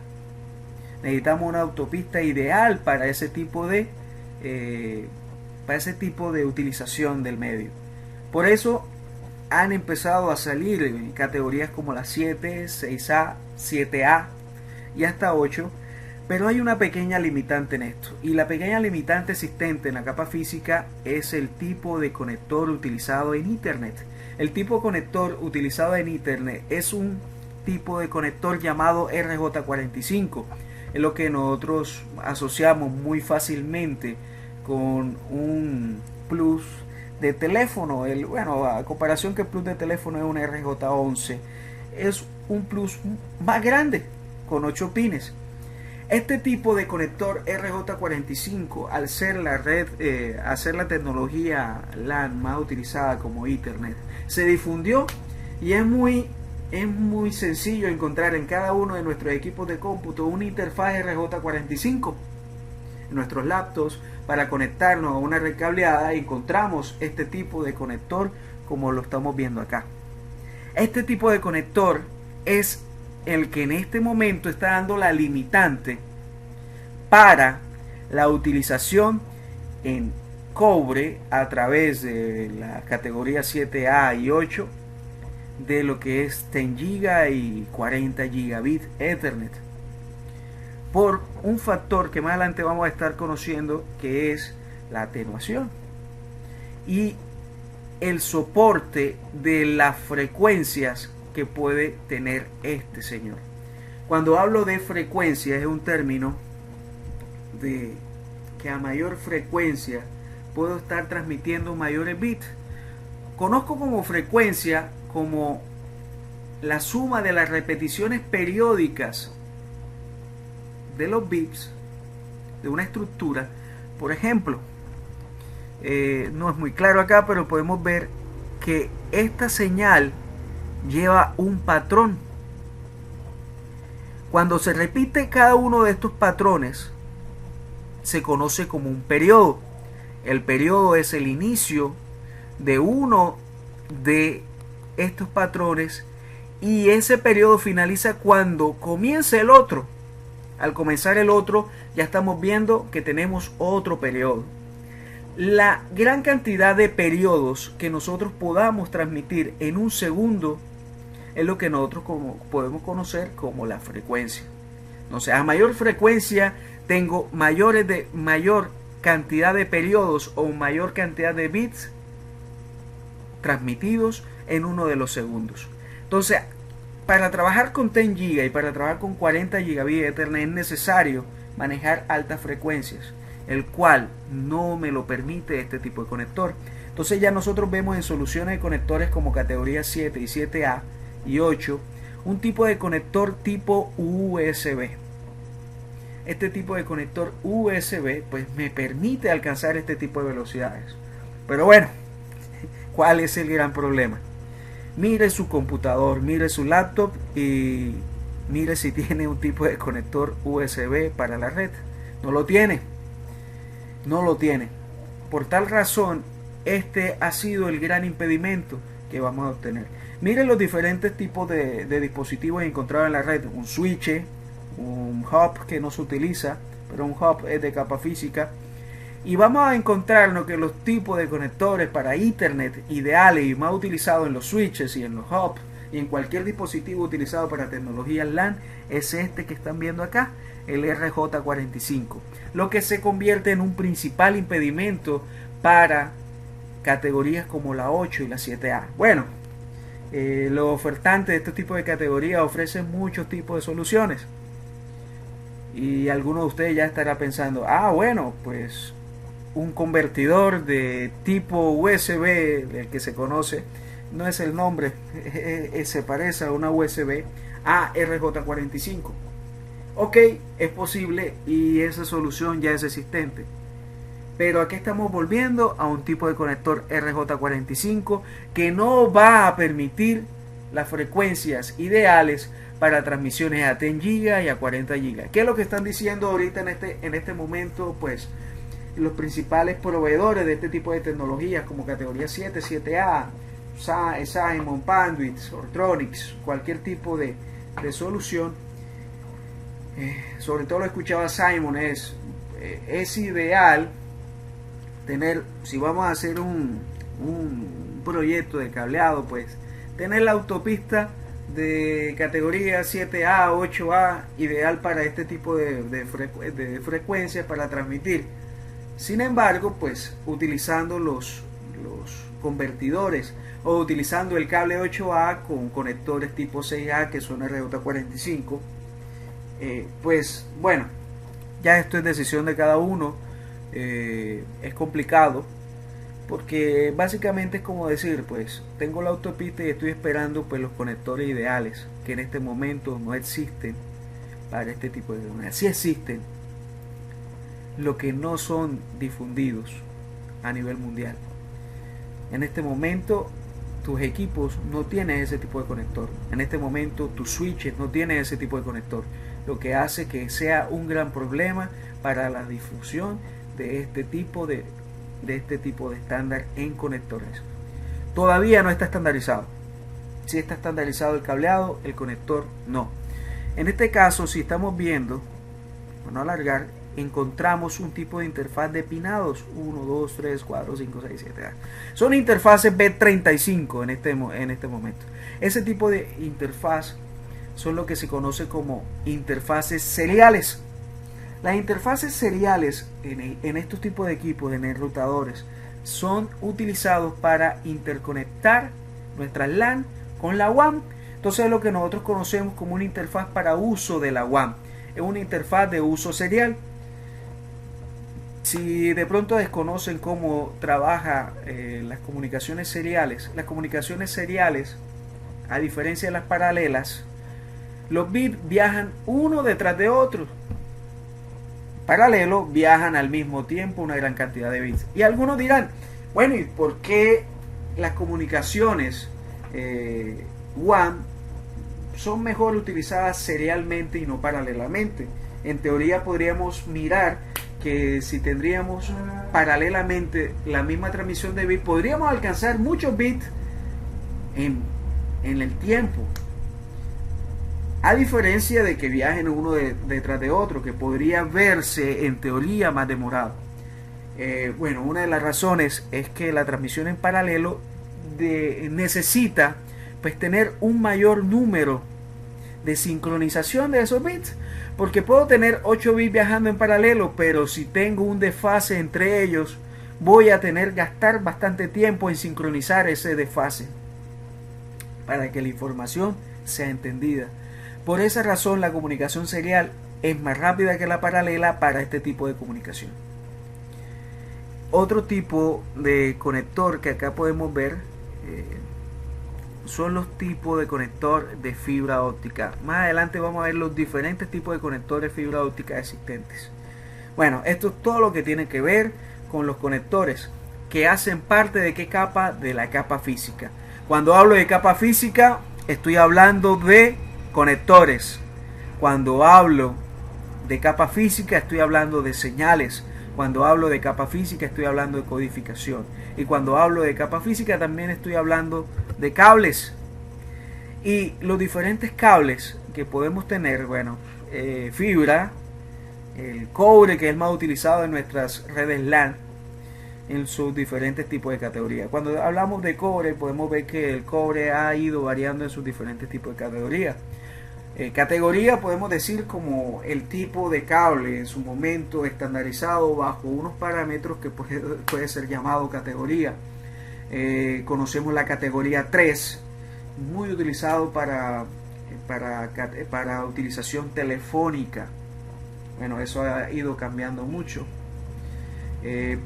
Necesitamos una autopista ideal para ese tipo de utilización del medio. Por eso han empezado a salir en categorías como la 7, 6A, 7A y hasta 8, pero hay una pequeña limitante en esto, y la pequeña limitante existente en la capa física es el tipo de conector utilizado en Internet. El tipo de conector utilizado en Internet es un tipo de conector llamado RJ45. Es lo que nosotros asociamos muy fácilmente con un plus de teléfono. Bueno, a comparación que el plus de teléfono es un RJ11, es un plus más grande con 8 pines. Este tipo de conector RJ45, al ser la red, hacer la tecnología LAN más utilizada como Ethernet, se difundió y es muy sencillo encontrar en cada uno de nuestros equipos de cómputo una interfaz RJ45. En nuestros laptops, para conectarnos a una red cableada, encontramos este tipo de conector como lo estamos viendo acá. Este tipo de conector es el que en este momento está dando la limitante para la utilización en cobre a través de la categoría 7A y 8 de lo que es 10 GB y 40 gigabit Ethernet, por un factor que más adelante vamos a estar conociendo, que es la atenuación y el soporte de las frecuencias que puede tener este señor. Cuando hablo de frecuencia, es un término de que a mayor frecuencia puedo estar transmitiendo mayores bits. Conozco como frecuencia como la suma de las repeticiones periódicas de los bits de una estructura. Por ejemplo, no es muy claro acá, pero podemos ver que esta señal lleva un patrón. Cuando se repite cada uno de estos patrones, se conoce como un periodo. El periodo es el inicio de uno de estos patrones y ese periodo finaliza cuando comienza el otro. Al comenzar el otro, ya estamos viendo que tenemos otro periodo. La gran cantidad de periodos que nosotros podamos transmitir en un segundo es lo que nosotros podemos conocer como la frecuencia. Entonces, a mayor frecuencia tengo mayor cantidad de periodos o mayor cantidad de bits transmitidos en uno de los segundos. Entonces, para trabajar con 10 GB y para trabajar con 40 gigabits de Ethernet es necesario manejar altas frecuencias, el cual no me lo permite este tipo de conector. Entonces ya nosotros vemos en soluciones de conectores como categoría 7 y 7A y 8 un tipo de conector tipo USB. Este tipo de conector USB pues me permite alcanzar este tipo de velocidades. Pero bueno, ¿cuál es el gran problema? Mire su computador, mire su laptop y mire si tiene un tipo de conector USB para la red. No lo tiene. No lo tiene. Por tal razón, este ha sido el gran impedimento que vamos a obtener. Miren los diferentes tipos de dispositivos encontrados en la red. Un switch, un hub que no se utiliza, pero un hub es de capa física. Y vamos a encontrarnos que los tipos de conectores para Ethernet ideales y más utilizados en los switches y en los hubs y en cualquier dispositivo utilizado para tecnologías LAN es este que están viendo acá, el RJ45, lo que se convierte en un principal impedimento para categorías como la 8 y la 7A. Bueno, los ofertantes de este tipo de categorías ofrecen muchos tipos de soluciones y algunos de ustedes ya estará pensando, bueno, pues un convertidor de tipo USB, el que se conoce, no es el nombre, se parece a una USB a RJ45. Ok, es posible y esa solución ya es existente. Pero aquí estamos volviendo a un tipo de conector RJ45 que no va a permitir las frecuencias ideales para transmisiones a 10 GB y a 40 GB. ¿Qué es lo que están diciendo ahorita en este momento? Pues los principales proveedores de este tipo de tecnologías como categoría 7, 7A, Simon, Panduit, Ortronix, cualquier tipo de solución, sobre todo lo escuchaba Simon, es ideal tener, si vamos a hacer un proyecto de cableado, pues tener la autopista de categoría 7A, 8A, ideal para este tipo de frecuencias para transmitir. Sin embargo, pues utilizando los convertidores, o utilizando el cable 8A con conectores tipo 6A que son RJ45. Pues bueno, ya esto es decisión de cada uno. Es complicado porque básicamente es como decir, pues tengo la autopista y estoy esperando pues los conectores ideales que en este momento no existen para este tipo de tecnología. Sí existen, lo que no son difundidos a nivel mundial. En este momento tus equipos no tienen ese tipo de conector. En este momento tus switches no tienen ese tipo de conector, lo que hace que sea un gran problema para la difusión de este tipo de estándar en conectores. Todavía no está estandarizado. Si está estandarizado el cableado, el conector no. En este caso, si estamos viendo, para no alargar, encontramos un tipo de interfaz de pinados 1, 2, 3, 4, 5, 6, 7. Son interfaces B35 en este momento. Ese tipo de interfaz son lo que se conoce como interfaces seriales. Las interfaces seriales en estos tipos de equipos, en enrutadores, son utilizados para interconectar nuestra LAN con la WAN. Entonces es lo que nosotros conocemos como una interfaz para uso de la WAN. Es una interfaz de uso serial. Si de pronto desconocen cómo trabaja las comunicaciones seriales, a diferencia de las paralelas, los bits viajan uno detrás de otro. Paralelo viajan al mismo tiempo una gran cantidad de bits. Y algunos dirán, bueno, ¿y por qué las comunicaciones WAN son mejor utilizadas serialmente y no paralelamente? En teoría podríamos mirar que si tendríamos paralelamente la misma transmisión de bits, podríamos alcanzar muchos bits en el tiempo. A diferencia de que viajen uno detrás de otro, que podría verse en teoría más demorado. Bueno, una de las razones es que la transmisión en paralelo necesita pues tener un mayor número de sincronización de esos bits, porque puedo tener 8 bits viajando en paralelo, pero si tengo un desfase entre ellos, voy a gastar bastante tiempo en sincronizar ese desfase para que la información sea entendida. Por esa razón la comunicación serial es más rápida que la paralela para este tipo de comunicación. Otro tipo de conector que acá podemos ver son los tipos de conector de fibra óptica. Más adelante vamos a ver los diferentes tipos de conectores de fibra óptica existentes. Bueno, esto es todo lo que tiene que ver con los conectores que hacen parte de qué capa, de la capa física. Cuando hablo de capa física estoy hablando de conectores. Cuando hablo de capa física estoy hablando de señales. Cuando hablo de capa física estoy hablando de codificación. Y cuando hablo de capa física también estoy hablando de cables. Y los diferentes cables que podemos tener, bueno, fibra, el cobre, que es el más utilizado en nuestras redes LAN en sus diferentes tipos de categorías. Cuando hablamos de cobre podemos ver que el cobre ha ido variando en sus diferentes tipos de categorías. Categoría podemos decir como el tipo de cable en su momento estandarizado bajo unos parámetros que puede ser llamado categoría. Conocemos la categoría 3, muy utilizado para utilización telefónica. Bueno, eso ha ido cambiando mucho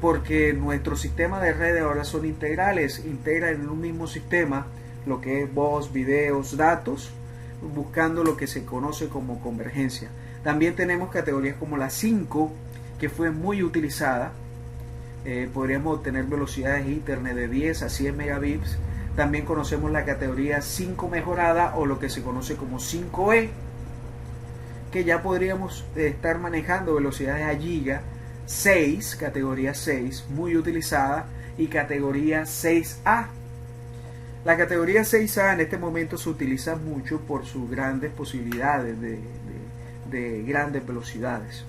porque nuestros sistemas de redes ahora son integrales, integran en un mismo sistema lo que es voz, videos, datos, buscando lo que se conoce como convergencia. También tenemos categorías como la 5, que fue muy utilizada. Podríamos obtener velocidades internet de 10 a 100 megabits. También conocemos la categoría 5 mejorada, o lo que se conoce como 5E, que ya podríamos estar manejando velocidades a giga. 6, categoría 6, muy utilizada, y categoría 6A. La categoría 6A en este momento se utiliza mucho por sus grandes posibilidades de grandes velocidades.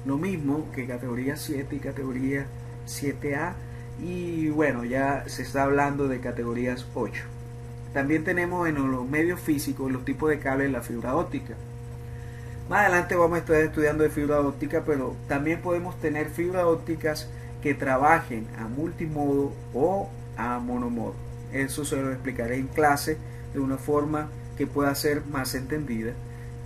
Lo mismo que categoría 7 y categoría 7A, y bueno, ya se está hablando de categorías 8. También tenemos en los medios físicos los tipos de cables de la fibra óptica. Más adelante vamos a estar estudiando de fibra óptica, pero también podemos tener fibra ópticas que trabajen a multimodo o a monomodo. Eso se lo explicaré en clase de una forma que pueda ser más entendida,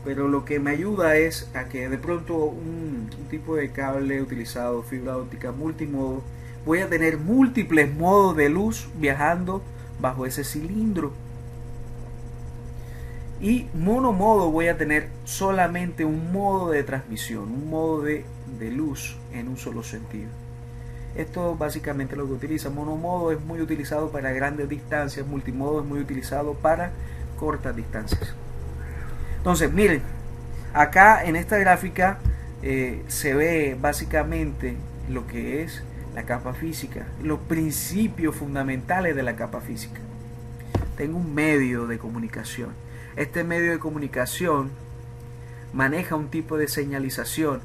pero lo que me ayuda es a que de pronto un tipo de cable utilizado, fibra óptica multimodo, voy a tener múltiples modos de luz viajando bajo ese cilindro. Y monomodo voy a tener solamente un modo de transmisión, un modo de luz en un solo sentido. Esto básicamente lo que utiliza. Monomodo es muy utilizado para grandes distancias, multimodo es muy utilizado para cortas distancias. Entonces miren, acá en esta gráfica se ve básicamente lo que es la capa física, los principios fundamentales de la capa física. Tengo un medio de comunicación. Este medio de comunicación maneja un tipo de señalización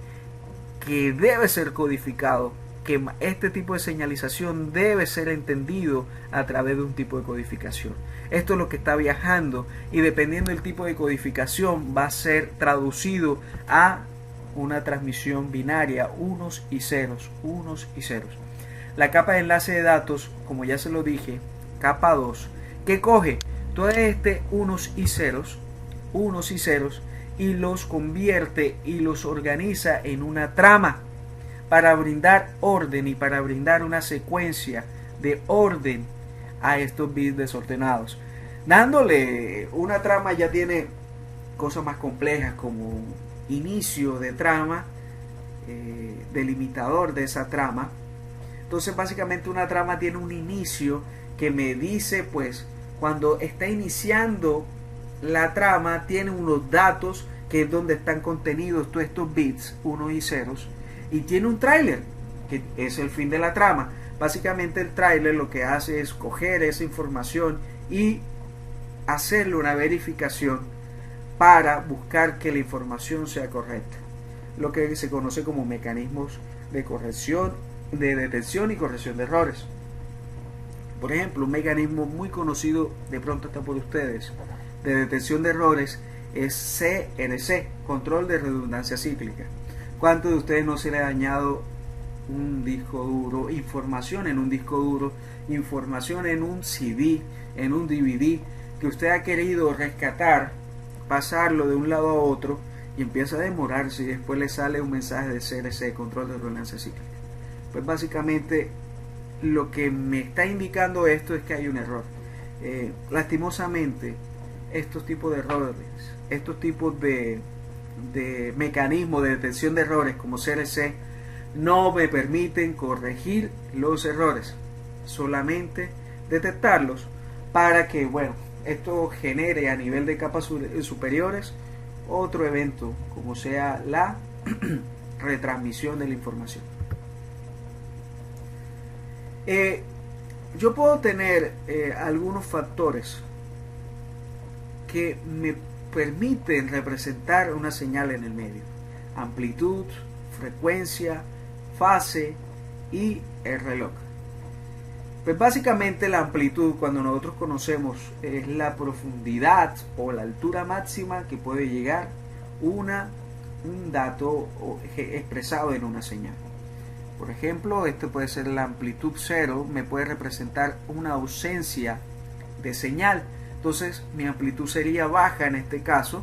que debe ser codificado, que este tipo de señalización debe ser entendido a través de un tipo de codificación. Esto es lo que está viajando y dependiendo del tipo de codificación va a ser traducido a una transmisión binaria, unos y ceros, unos y ceros. La capa de enlace de datos, como ya se lo dije, capa 2, que coge todo unos y ceros y los convierte y los organiza en una trama para brindar orden y para brindar una secuencia de orden a estos bits desordenados. Dándole una trama ya tiene cosas más complejas como inicio de trama, delimitador de esa trama. Entonces básicamente una trama tiene un inicio que me dice pues cuando está iniciando la trama tiene unos datos que es donde están contenidos todos estos bits, unos y ceros, y tiene un tráiler que es el fin de la trama. Básicamente el tráiler lo que hace es coger esa información y hacerle una verificación para buscar que la información sea correcta, lo que se conoce como mecanismos de corrección, de detección y corrección de errores. Por ejemplo, un mecanismo muy conocido de pronto está por ustedes de detección de errores es CRC, control de redundancia cíclica. ¿Cuántos de ustedes no se le ha dañado un disco duro, información en un disco duro, información en un CD, en un DVD, que usted ha querido rescatar, pasarlo de un lado a otro y empieza a demorarse y después le sale un mensaje de CRC, control de redundancia cíclica? Pues básicamente lo que me está indicando esto es que hay un error. Lastimosamente estos tipos de errores, estos tipos de mecanismos de detección de errores como CRC no me permiten corregir los errores, solamente detectarlos para que esto genere a nivel de capas superiores otro evento como sea la retransmisión de la información. Yo puedo tener algunos factores que me permiten representar una señal en el medio: amplitud, frecuencia, fase y el reloj. Pues básicamente la amplitud, cuando nosotros conocemos, es la profundidad o la altura máxima que puede llegar un dato expresado en una señal. Por ejemplo, esto puede ser la amplitud 0, me puede representar una ausencia de señal. Entonces mi amplitud sería baja en este caso.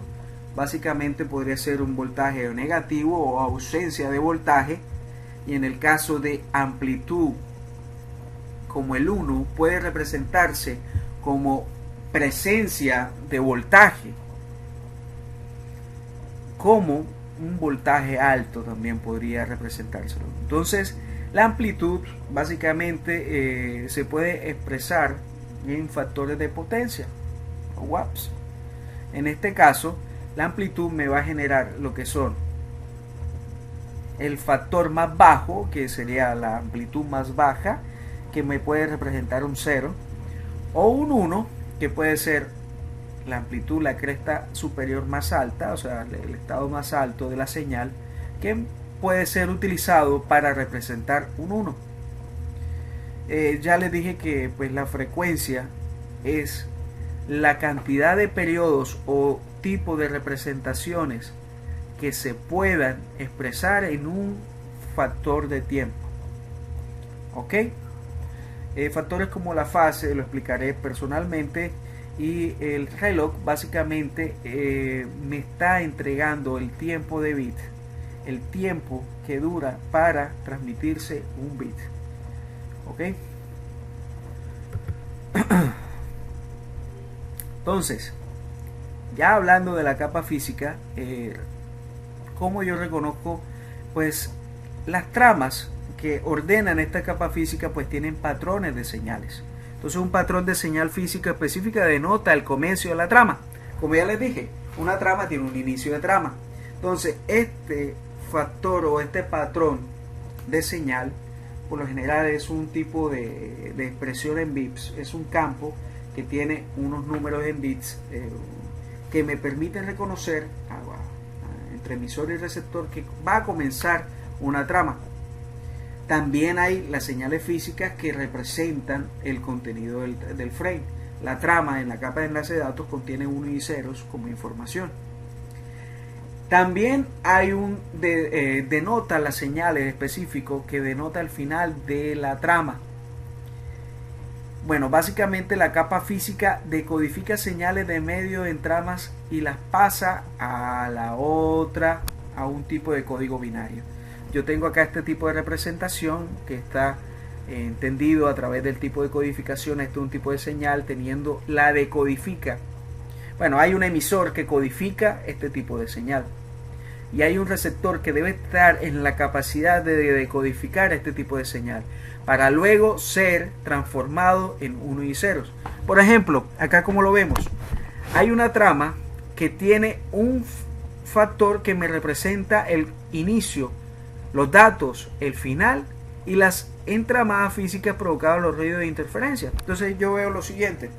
Básicamente podría ser un voltaje negativo o ausencia de voltaje. Y en el caso de amplitud como el 1 puede representarse como presencia de voltaje, como un voltaje alto también podría representárselo. Entonces la amplitud básicamente se puede expresar en factores de potencia o watts. En este caso la amplitud me va a generar lo que son el factor más bajo, que sería la amplitud más baja, que me puede representar un 0, o un 1, que puede ser la amplitud, la cresta superior más alta, o sea, el estado más alto de la señal, que puede ser utilizado para representar un 1. Ya les dije que pues la frecuencia es la cantidad de periodos o tipo de representaciones que se puedan expresar en un factor de tiempo. ¿ok? Factores como la fase lo explicaré personalmente, y el reloj básicamente me está entregando el tiempo de bit, el tiempo que dura para transmitirse un bit, ¿ok? Entonces, ya hablando de la capa física, ¿cómo yo reconozco? Pues las tramas que ordenan esta capa física pues tienen patrones de señales. Entonces un patrón de señal física específica denota el comienzo de la trama. Como ya les dije, una trama tiene un inicio de trama. Entonces este factor o este patrón de señal por lo general es un tipo de expresión en bits, es un campo que tiene unos números en bits que me permiten reconocer entre emisor y receptor que va a comenzar una trama. También hay las señales físicas que representan el contenido del frame. La trama en la capa de enlace de datos contiene unos y ceros como información. También hay denota las señales específicos que denota el final de la trama. Bueno, básicamente la capa física decodifica señales de medio en tramas y las pasa a la otra, a un tipo de código binario. Yo tengo acá este tipo de representación que está entendido a través del tipo de codificación. Este es un tipo de señal teniendo la decodifica. Bueno, hay un emisor que codifica este tipo de señal y hay un receptor que debe estar en la capacidad de decodificar este tipo de señal para luego ser transformado en unos y ceros. Por ejemplo, acá como lo vemos, hay una trama que tiene un factor que me representa el inicio, los datos, el final y las entramadas físicas provocadas los ruidos de interferencia. Entonces yo veo lo siguiente: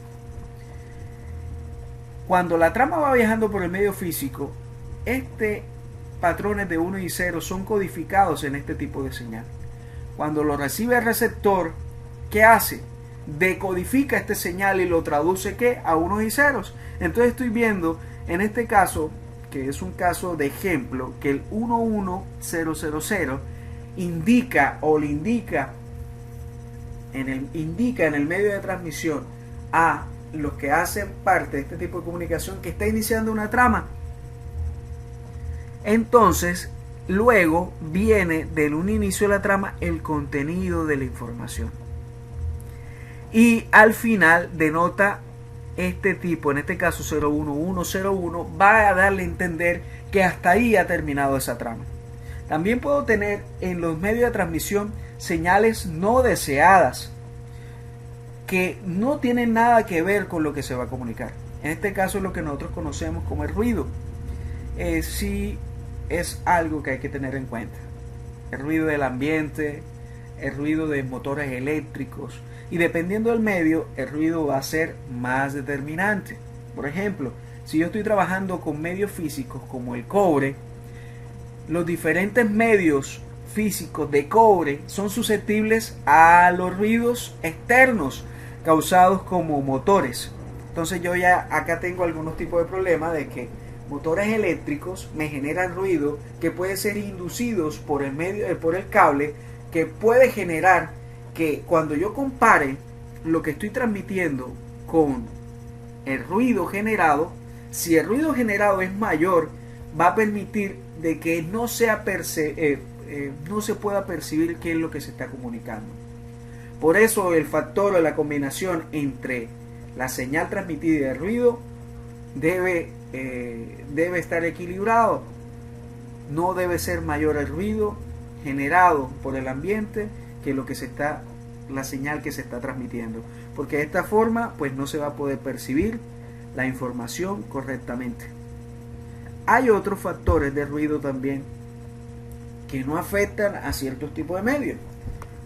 cuando la trama va viajando por el medio físico, patrones de 1 y 0 son codificados en este tipo de señal. Cuando lo recibe el receptor, ¿qué hace? Decodifica este señal y lo traduce ¿qué? A unos y ceros. Entonces estoy viendo en este caso, que es un caso de ejemplo, que el 11000 indica o le indica en el medio de transmisión a los que hacen parte de este tipo de comunicación que está iniciando una trama. Entonces luego viene del un inicio de la trama el contenido de la información y al final denota este tipo, en este caso 01101, va a darle a entender que hasta ahí ha terminado esa trama. También puedo tener en los medios de transmisión señales no deseadas que no tienen nada que ver con lo que se va a comunicar. En este caso es lo que nosotros conocemos como el ruido. Sí es algo que hay que tener en cuenta. El ruido del ambiente, el ruido de motores eléctricos, y dependiendo del medio, el ruido va a ser más determinante. Por ejemplo, si yo estoy trabajando con medios físicos como el cobre, los diferentes medios físicos de cobre son susceptibles a los ruidos externos causados como motores. Entonces yo ya acá tengo algunos tipos de problemas de que motores eléctricos me generan ruido que puede ser inducidos por el cable, que puede generar que cuando yo compare lo que estoy transmitiendo con el ruido generado, si el ruido generado es mayor, va a permitir de que no se pueda percibir qué es lo que se está comunicando. Por eso el factor o la combinación entre la señal transmitida y el ruido debe estar equilibrado. No debe ser mayor el ruido generado por el ambiente que la señal que se está transmitiendo, porque de esta forma pues no se va a poder percibir la información correctamente. Hay otros factores de ruido también que no afectan a ciertos tipos de medios.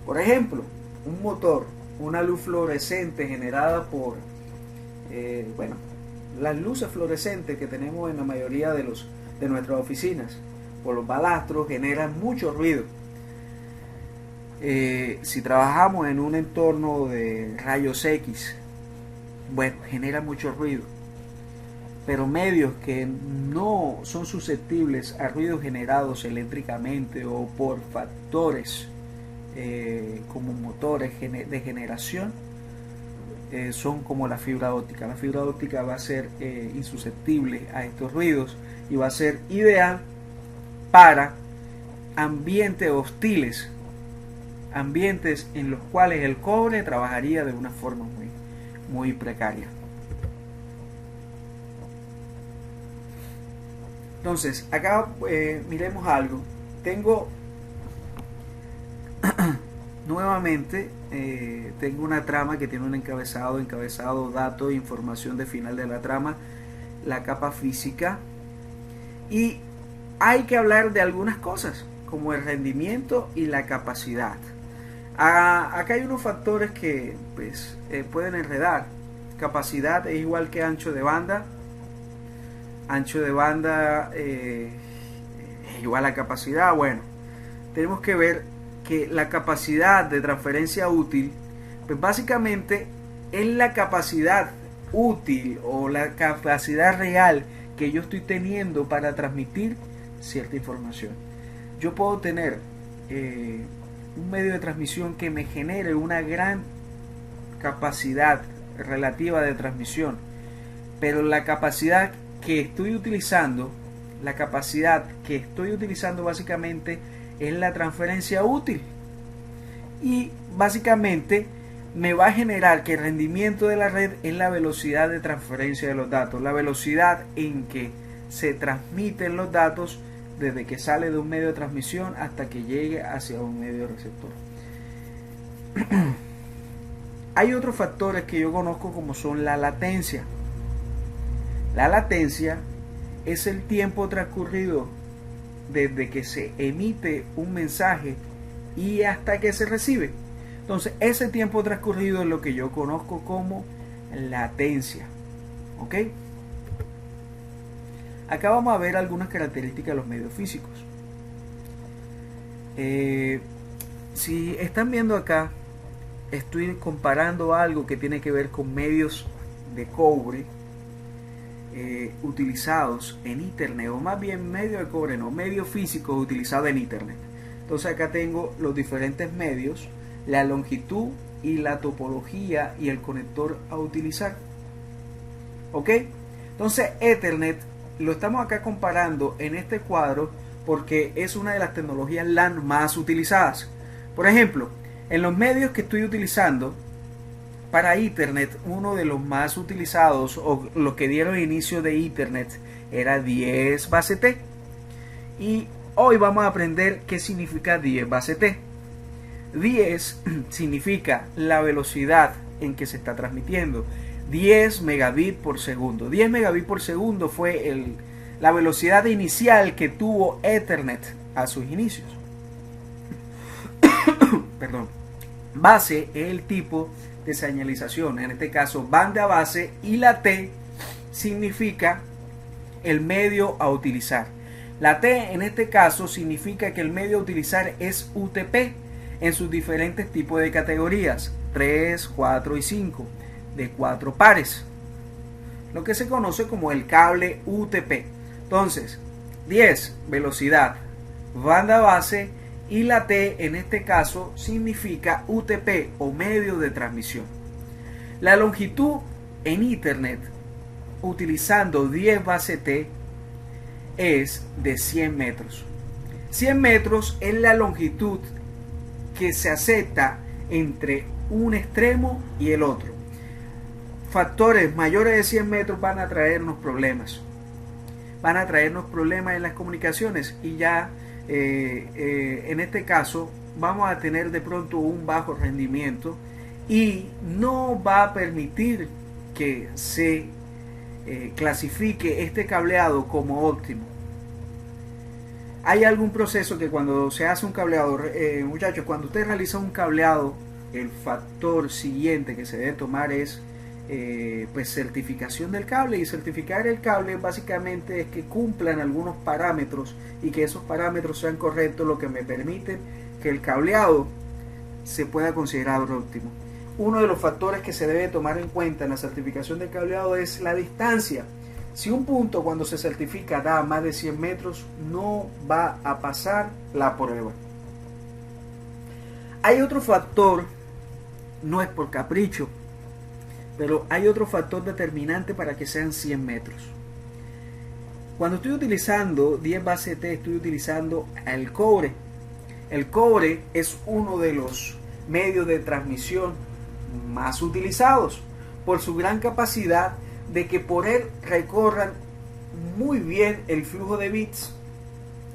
Por ejemplo, un motor, una luz fluorescente generada por las luces fluorescentes que tenemos en la mayoría de nuestras oficinas, por los balastros, generan mucho ruido. Si trabajamos en un entorno de rayos X, bueno, genera mucho ruido. Pero medios que no son susceptibles a ruidos generados eléctricamente o por factores como motores de generación son como la fibra óptica. La fibra óptica va a ser insusceptible a estos ruidos y va a ser ideal para ambientes hostiles, ambientes en los cuales el cobre trabajaría de una forma muy precaria. Entonces, acá miremos algo. Tengo nuevamente tengo una trama que tiene un encabezado, dato, información de final de la trama, la capa física, y hay que hablar de algunas cosas como el rendimiento y la capacidad. Acá hay unos factores que pues, pueden enredar. Capacidad es igual que ancho de banda. Ancho de banda es igual a capacidad. Bueno, tenemos que ver que la capacidad de transferencia útil, pues básicamente es la capacidad útil o la capacidad real que yo estoy teniendo para transmitir cierta información. Yo puedo tener un medio de transmisión que me genere una gran capacidad relativa de transmisión, pero la capacidad que estoy utilizando básicamente es la transferencia útil, y básicamente me va a generar que el rendimiento de la red es la velocidad de transferencia de los datos, la velocidad en que se transmiten los datos desde que sale de un medio de transmisión hasta que llegue hacia un medio receptor. Hay otros factores que yo conozco como son la latencia. La latencia es el tiempo transcurrido desde que se emite un mensaje y hasta que se recibe. Entonces, ese tiempo transcurrido es lo que yo conozco como latencia. ¿Ok? Acá vamos a ver algunas características de los medios físicos. Si están viendo acá, estoy comparando algo que tiene que ver con medios de cobre utilizados en internet, o más bien medios de cobre, no, medios físicos utilizados en internet. Entonces acá tengo los diferentes medios, la longitud y la topología y el conector a utilizar. ¿Ok? Entonces Ethernet lo estamos acá comparando en este cuadro porque es una de las tecnologías LAN más utilizadas. Por ejemplo, en los medios que estoy utilizando para Ethernet, uno de los más utilizados o los que dieron inicio de Ethernet era 10 base T. Y hoy vamos a aprender qué significa 10 base T. 10 significa la velocidad en que se está transmitiendo. 10 megabits por segundo. 10 megabits por segundo fue la velocidad inicial que tuvo Ethernet a sus inicios. Perdón. Base es el tipo de señalización, en este caso banda base, y la T significa el medio a utilizar. La T en este caso significa que el medio a utilizar es UTP en sus diferentes tipos de categorías, 3, 4 y 5, de 4 pares, lo que se conoce como el cable UTP. Entonces, 10 velocidad, banda base, y la T en este caso significa UTP o medio de transmisión. La longitud en Ethernet utilizando 10 base T es de 100 metros. 100 metros es la longitud que se acepta entre un extremo y el otro. Factores mayores de 100 metros van a traernos problemas. Van a traernos problemas en las comunicaciones y ya en este caso vamos a tener de pronto un bajo rendimiento y no va a permitir que se clasifique este cableado como óptimo. Hay algún proceso que cuando se hace un cableado, muchachos, cuando usted realiza un cableado, el factor siguiente que se debe tomar es pues certificación del cable, y certificar el cable básicamente es que cumplan algunos parámetros y que esos parámetros sean correctos, lo que me permite que el cableado se pueda considerar óptimo. Uno de los factores que se debe tomar en cuenta en la certificación del cableado es la distancia. Si un punto cuando se certifica da más de 100 metros, no va a pasar la prueba. Hay otro factor, no es por capricho, pero hay otro factor determinante para que sean 100 metros. Cuando estoy utilizando 10 base T, estoy utilizando el cobre. El cobre es uno de los medios de transmisión más utilizados por su gran capacidad de que por él recorran muy bien el flujo de bits,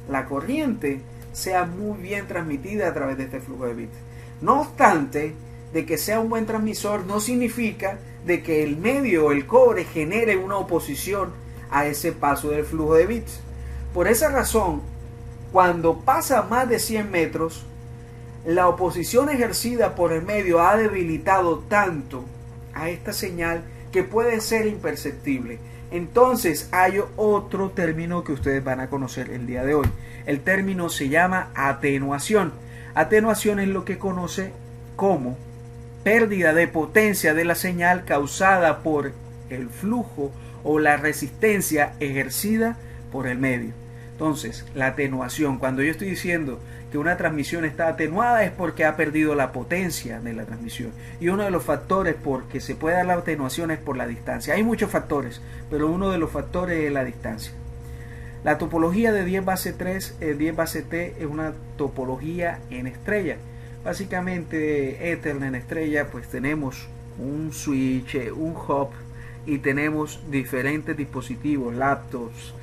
la corriente sea muy bien transmitida a través de este flujo de bits. No obstante, de que sea un buen transmisor no significa de que el medio, el cobre, genere una oposición a ese paso del flujo de bits. Por esa razón, cuando pasa más de 100 metros, la oposición ejercida por el medio ha debilitado tanto a esta señal que puede ser imperceptible. Entonces hay otro término que ustedes van a conocer el día de hoy. El término se llama atenuación. Atenuación es lo que conoce como pérdida de potencia de la señal causada por el flujo o la resistencia ejercida por el medio. Entonces, la atenuación, cuando yo estoy diciendo que una transmisión está atenuada, es porque ha perdido la potencia de la transmisión. Y uno de los factores por que se puede dar la atenuación es por la distancia. Hay muchos factores, pero uno de los factores es la distancia. La topología de 10 base T es una topología en estrella. Básicamente, Ethernet en estrella, pues tenemos un switch, un hub, y tenemos diferentes dispositivos, laptops,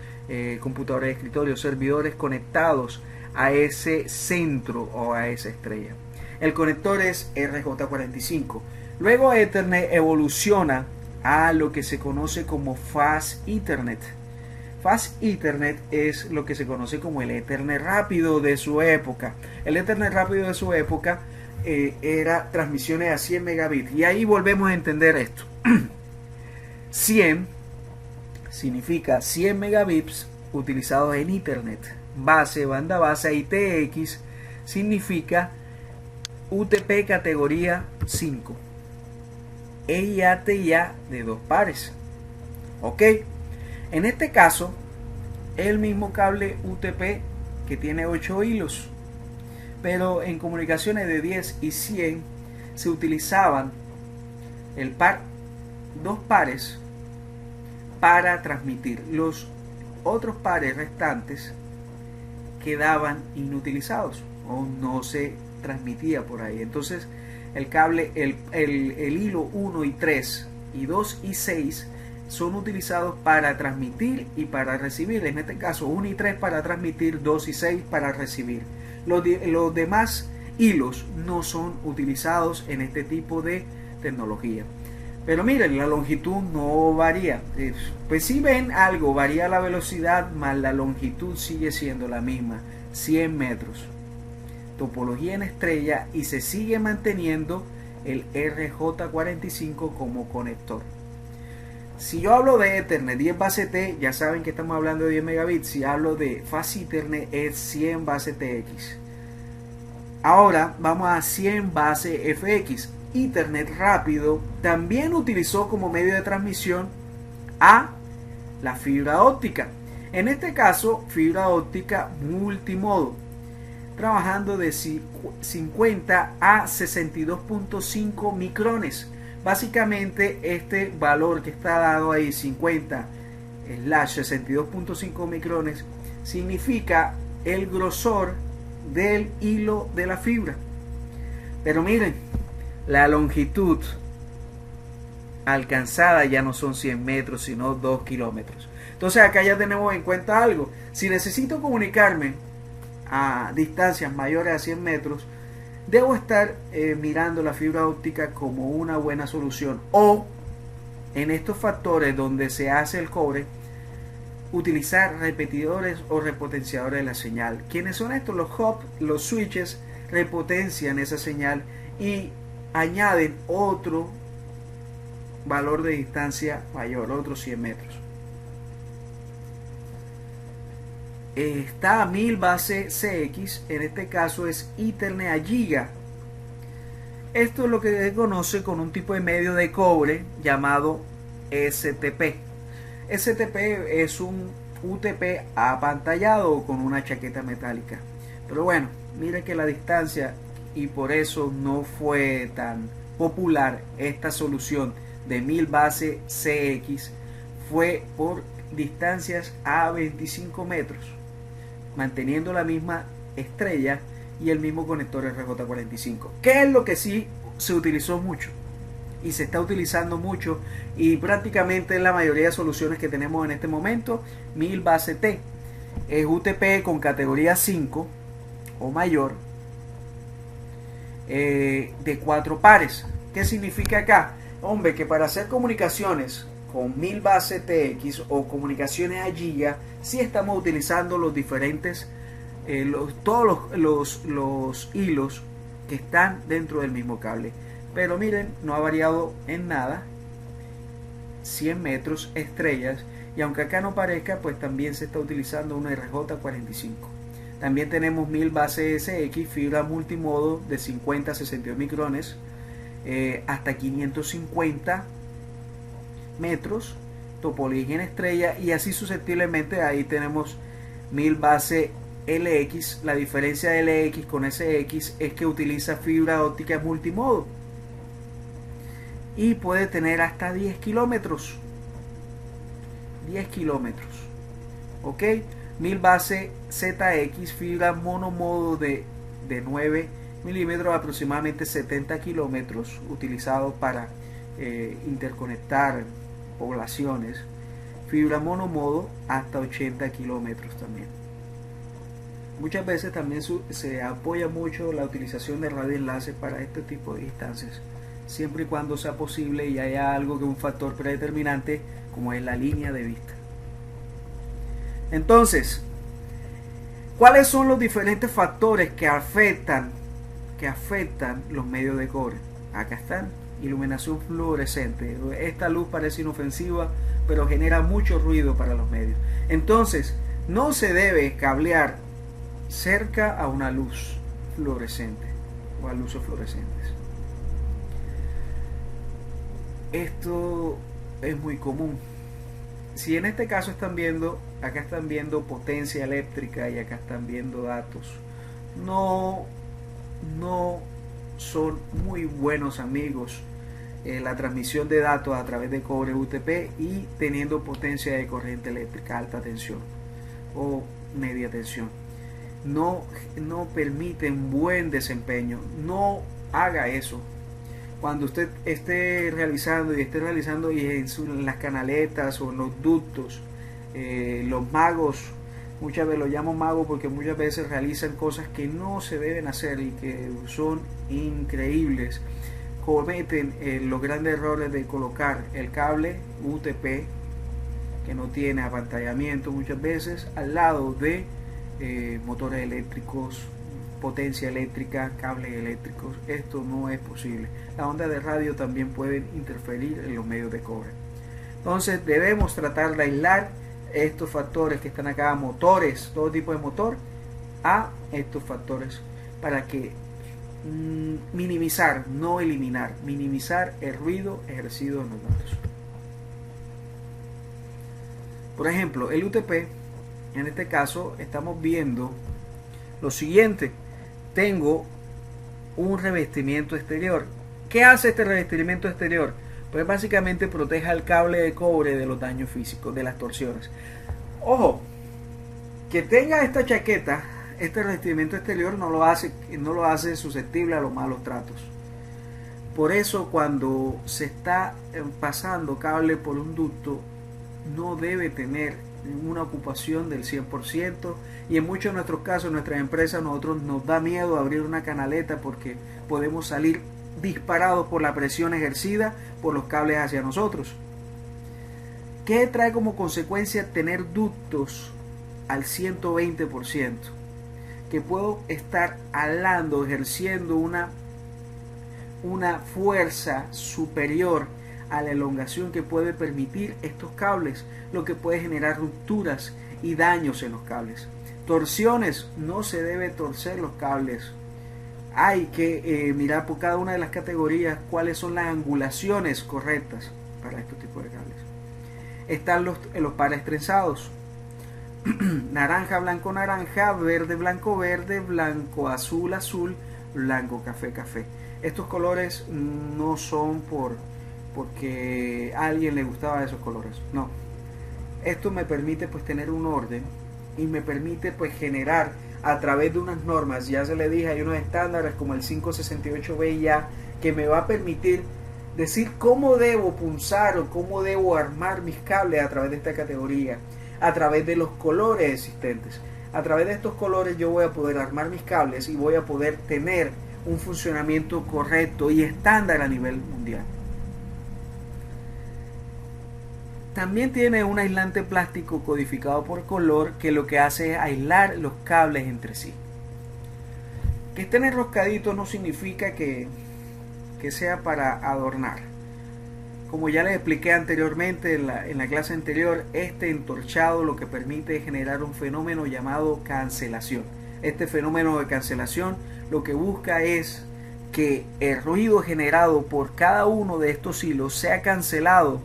computadores de escritorio, servidores conectados a ese centro o a esa estrella. El conector es RJ45. Luego Ethernet evoluciona a lo que se conoce como Fast Ethernet. Fast Ethernet es lo que se conoce como el Ethernet rápido de su época. El Ethernet rápido de su época era transmisiones a 100 megabits. Y ahí volvemos a entender esto. 100 significa 100 megabits utilizados en Ethernet. Base, banda base, y TX significa UTP categoría 5. EIA-TIA de 2 pares. Ok. En este caso, el mismo cable UTP que tiene 8 hilos. Pero en comunicaciones de 10 y 100 se utilizaban el par, 2 pares para transmitir. Los otros pares restantes quedaban inutilizados o no se transmitía por ahí. Entonces el cable, el hilo 1 y 3 y 2 y 6 son utilizados para transmitir y para recibir. En este caso 1 y 3 para transmitir, 2 y 6 para recibir. Los demás hilos no son utilizados en este tipo de tecnología. Pero miren, la longitud no varía. Pues si ven algo, varía la velocidad, más la longitud sigue siendo la misma, 100 metros. Topología en estrella, y se sigue manteniendo el RJ45 como conector. Si yo hablo de Ethernet 10 base T, ya saben que estamos hablando de 10 megabits. Si hablo de Fast Ethernet, es 100 base TX. Ahora vamos a 100 base FX. Ethernet rápido también utilizó como medio de transmisión a la fibra óptica. En este caso, fibra óptica multimodo, trabajando de 50 a 62.5 micrones. Básicamente este valor que está dado ahí, 50/62.5 micrones, significa el grosor del hilo de la fibra. Pero miren, la longitud alcanzada ya no son 100 metros, sino 2 kilómetros. Entonces acá ya tenemos en cuenta algo. Si necesito comunicarme a distancias mayores a 100 metros, debo estar mirando la fibra óptica como una buena solución. O en estos factores donde se hace el cobre, utilizar repetidores o repotenciadores de la señal. ¿Quiénes son estos? Los hubs, los switches repotencian esa señal y añaden otro valor de distancia mayor, otros 100 metros. Está a 1000 base CX, en este caso es Ethernet a giga. Esto es lo que se conoce con un tipo de medio de cobre llamado STP. STP es un UTP apantallado con una chaqueta metálica. Pero bueno, miren que la distancia y por eso no fue tan popular esta solución de 1000 base CX, fue por distancias a 25 metros, manteniendo la misma estrella y el mismo conector RJ45. ¿Qué es lo que sí se utilizó mucho? Y se está utilizando mucho, y prácticamente en la mayoría de soluciones que tenemos en este momento, 1000 base T. Es UTP con categoría 5 o mayor, de 4 pares. ¿Qué significa acá? Hombre, que para hacer comunicaciones con 1000 base TX o comunicaciones a giga, sí estamos utilizando los diferentes, todos los hilos que están dentro del mismo cable. Pero miren, no ha variado en nada. 100 metros, estrellas, y aunque acá no parezca, pues también se está utilizando una RJ45. También tenemos 1000 base SX, fibra multimodo de 50 a 62 micrones, hasta 550 metros, topología en estrella, y así susceptiblemente. Ahí tenemos 1000 base LX. La diferencia de LX con SX es que utiliza fibra óptica multimodo y puede tener hasta 10 kilómetros. 10 kilómetros. Ok. 1000 base ZX, fibra monomodo de 9 milímetros, aproximadamente 70 kilómetros, utilizado para interconectar poblaciones. Fibra monomodo hasta 80 kilómetros también. Muchas veces también se apoya mucho la utilización de radioenlaces para este tipo de distancias, siempre y cuando sea posible y haya algo que un factor predeterminante, como es la línea de vista. Entonces, ¿cuáles son los diferentes factores que afectan los medios de cobre? Acá están. Iluminación fluorescente. Esta luz parece inofensiva, pero genera mucho ruido para los medios. Entonces, no se debe cablear cerca a una luz fluorescente o a luces fluorescentes. Esto es muy común. Si en este caso están viendo, acá están viendo potencia eléctrica y acá están viendo datos, no son muy buenos amigos la transmisión de datos a través de cobre UTP y teniendo potencia de corriente eléctrica alta tensión o media tensión. No permiten buen desempeño. No haga eso. Cuando usted esté realizando y en las canaletas o en los ductos, los magos, muchas veces lo llamo magos porque muchas veces realizan cosas que no se deben hacer y que son increíbles. Cometen los grandes errores de colocar el cable UTP, que no tiene apantallamiento muchas veces, al lado de motores eléctricos, potencia eléctrica, cables eléctricos. Esto no es posible. Las ondas de radio también pueden interferir en los medios de cobre. Entonces debemos tratar de aislar estos factores que están acá, motores, todo tipo de motor, a estos factores, para que minimizar, no eliminar, minimizar el ruido ejercido en los datos. Por ejemplo, el UTP, en este caso estamos viendo lo siguiente. Tengo un revestimiento exterior. ¿Qué hace este revestimiento exterior? Pues básicamente protege al cable de cobre de los daños físicos, de las torsiones. Ojo, que tenga esta chaqueta, este revestimiento exterior no lo hace susceptible a los malos tratos. Por eso cuando se está pasando cable por un ducto, no debe tener una ocupación del 100%, y en muchos de nuestros casos, en nuestras empresas, nosotros nos da miedo abrir una canaleta porque podemos salir disparados por la presión ejercida por los cables hacia nosotros. ¿Qué trae como consecuencia tener ductos al 120%? Que puedo estar alando, ejerciendo una fuerza superior a la elongación que puede permitir estos cables, lo que puede generar rupturas y daños en los cables. Torsiones, no se debe torcer los cables. Hay que mirar por cada una de las categorías cuáles son las angulaciones correctas para este tipo de cables. Están los pares trenzados. Naranja, blanco, naranja, verde, blanco, verde, blanco, azul, azul, blanco, café, café. Estos colores no son porque a alguien le gustaba esos colores, no. Esto me permite pues tener un orden y me permite pues generar a través de unas normas. Ya se le dije, hay unos estándares como el 568B ya que me va a permitir decir cómo debo punzar o cómo debo armar mis cables a través de esta categoría, a través de los colores existentes. A través de estos colores yo voy a poder armar mis cables y voy a poder tener un funcionamiento correcto y estándar a nivel mundial. También tiene un aislante plástico codificado por color que lo que hace es aislar los cables entre sí. Que estén enroscaditos no significa que sea para adornar. Como ya les expliqué anteriormente en la clase anterior, este entorchado lo que permite es generar un fenómeno llamado cancelación. Este fenómeno de cancelación lo que busca es que el ruido generado por cada uno de estos hilos sea cancelado.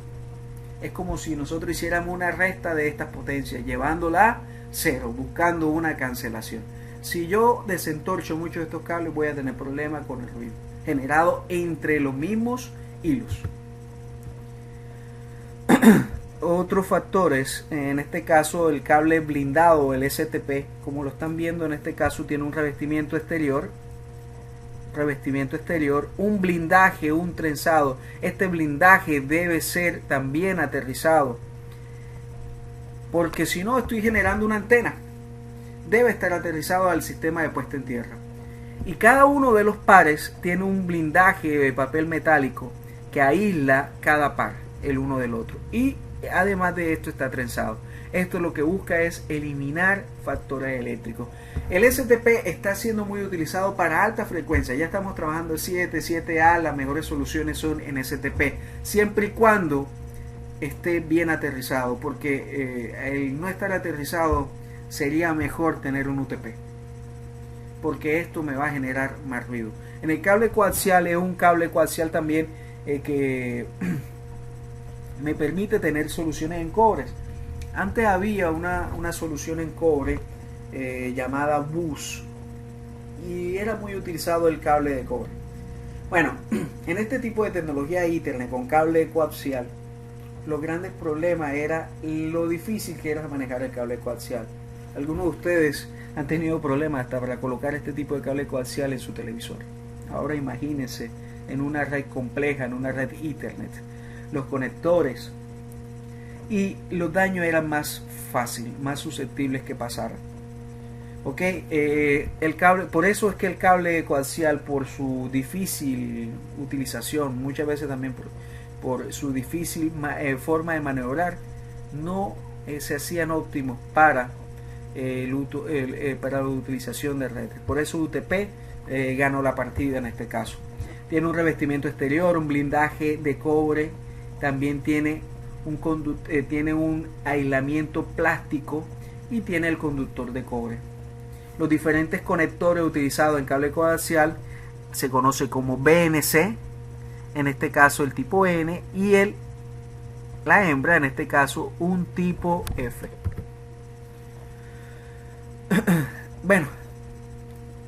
Es como si nosotros hiciéramos una resta de estas potencias, llevándola a cero, buscando una cancelación. Si yo desentorcho mucho de estos cables, voy a tener problemas con el ruido generado entre los mismos hilos. Otros factores, en este caso el cable blindado, el STP, como lo están viendo en este caso, tiene un revestimiento exterior, un blindaje, un trenzado. Este blindaje debe ser también aterrizado, porque si no estoy generando una antena. Debe estar aterrizado al sistema de puesta en tierra. Y cada uno de los pares tiene un blindaje de papel metálico que aísla cada par el uno del otro. Y además de esto está trenzado. Esto lo que busca es eliminar factores eléctricos. El STP está siendo muy utilizado para alta frecuencia. Ya estamos trabajando 7A. Las mejores soluciones son en STP. Siempre y cuando esté bien aterrizado. Porque el no estar aterrizado sería mejor tener un UTP. Porque esto me va a generar más ruido. En el cable coaxial es un cable coaxial también que me permite tener soluciones en cobre. Antes había una solución en cobre llamada BUS y era muy utilizado el cable de cobre. Bueno, en este tipo de tecnología Ethernet con cable coaxial, los grandes problemas era lo difícil que era manejar el cable coaxial. Algunos de ustedes han tenido problemas hasta para colocar este tipo de cable coaxial en su televisor. Ahora imagínense en una red compleja, en una red Ethernet, los conectores y los daños eran más fáciles, más susceptibles que pasaran. El cable, por eso es que el cable coaxial, por su difícil utilización, muchas veces también por su difícil forma de maniobrar, no se hacían óptimos para la utilización de redes. Por eso UTP ganó la partida en este caso. Tiene un revestimiento exterior, un blindaje de cobre, también tiene un aislamiento plástico y tiene el conductor de cobre. Los diferentes conectores utilizados en cable coaxial se conoce como BNC, en este caso el tipo N, y la hembra, en este caso un tipo F. Bueno,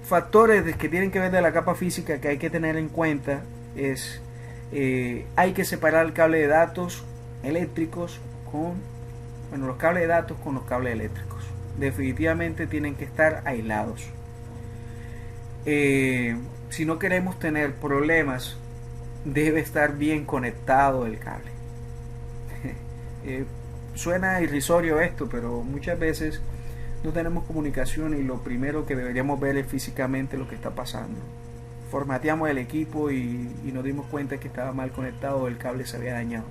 factores que tienen que ver de la capa física que hay que tener en cuenta es hay que separar el cable de datos eléctricos los cables de datos con los cables eléctricos. Definitivamente tienen que estar aislados. Si no queremos tener problemas, debe estar bien conectado el cable. Suena irrisorio esto, pero muchas veces no tenemos comunicación y lo primero que deberíamos ver es físicamente lo que está pasando. Formateamos el equipo y nos dimos cuenta que estaba mal conectado, el cable se había dañado.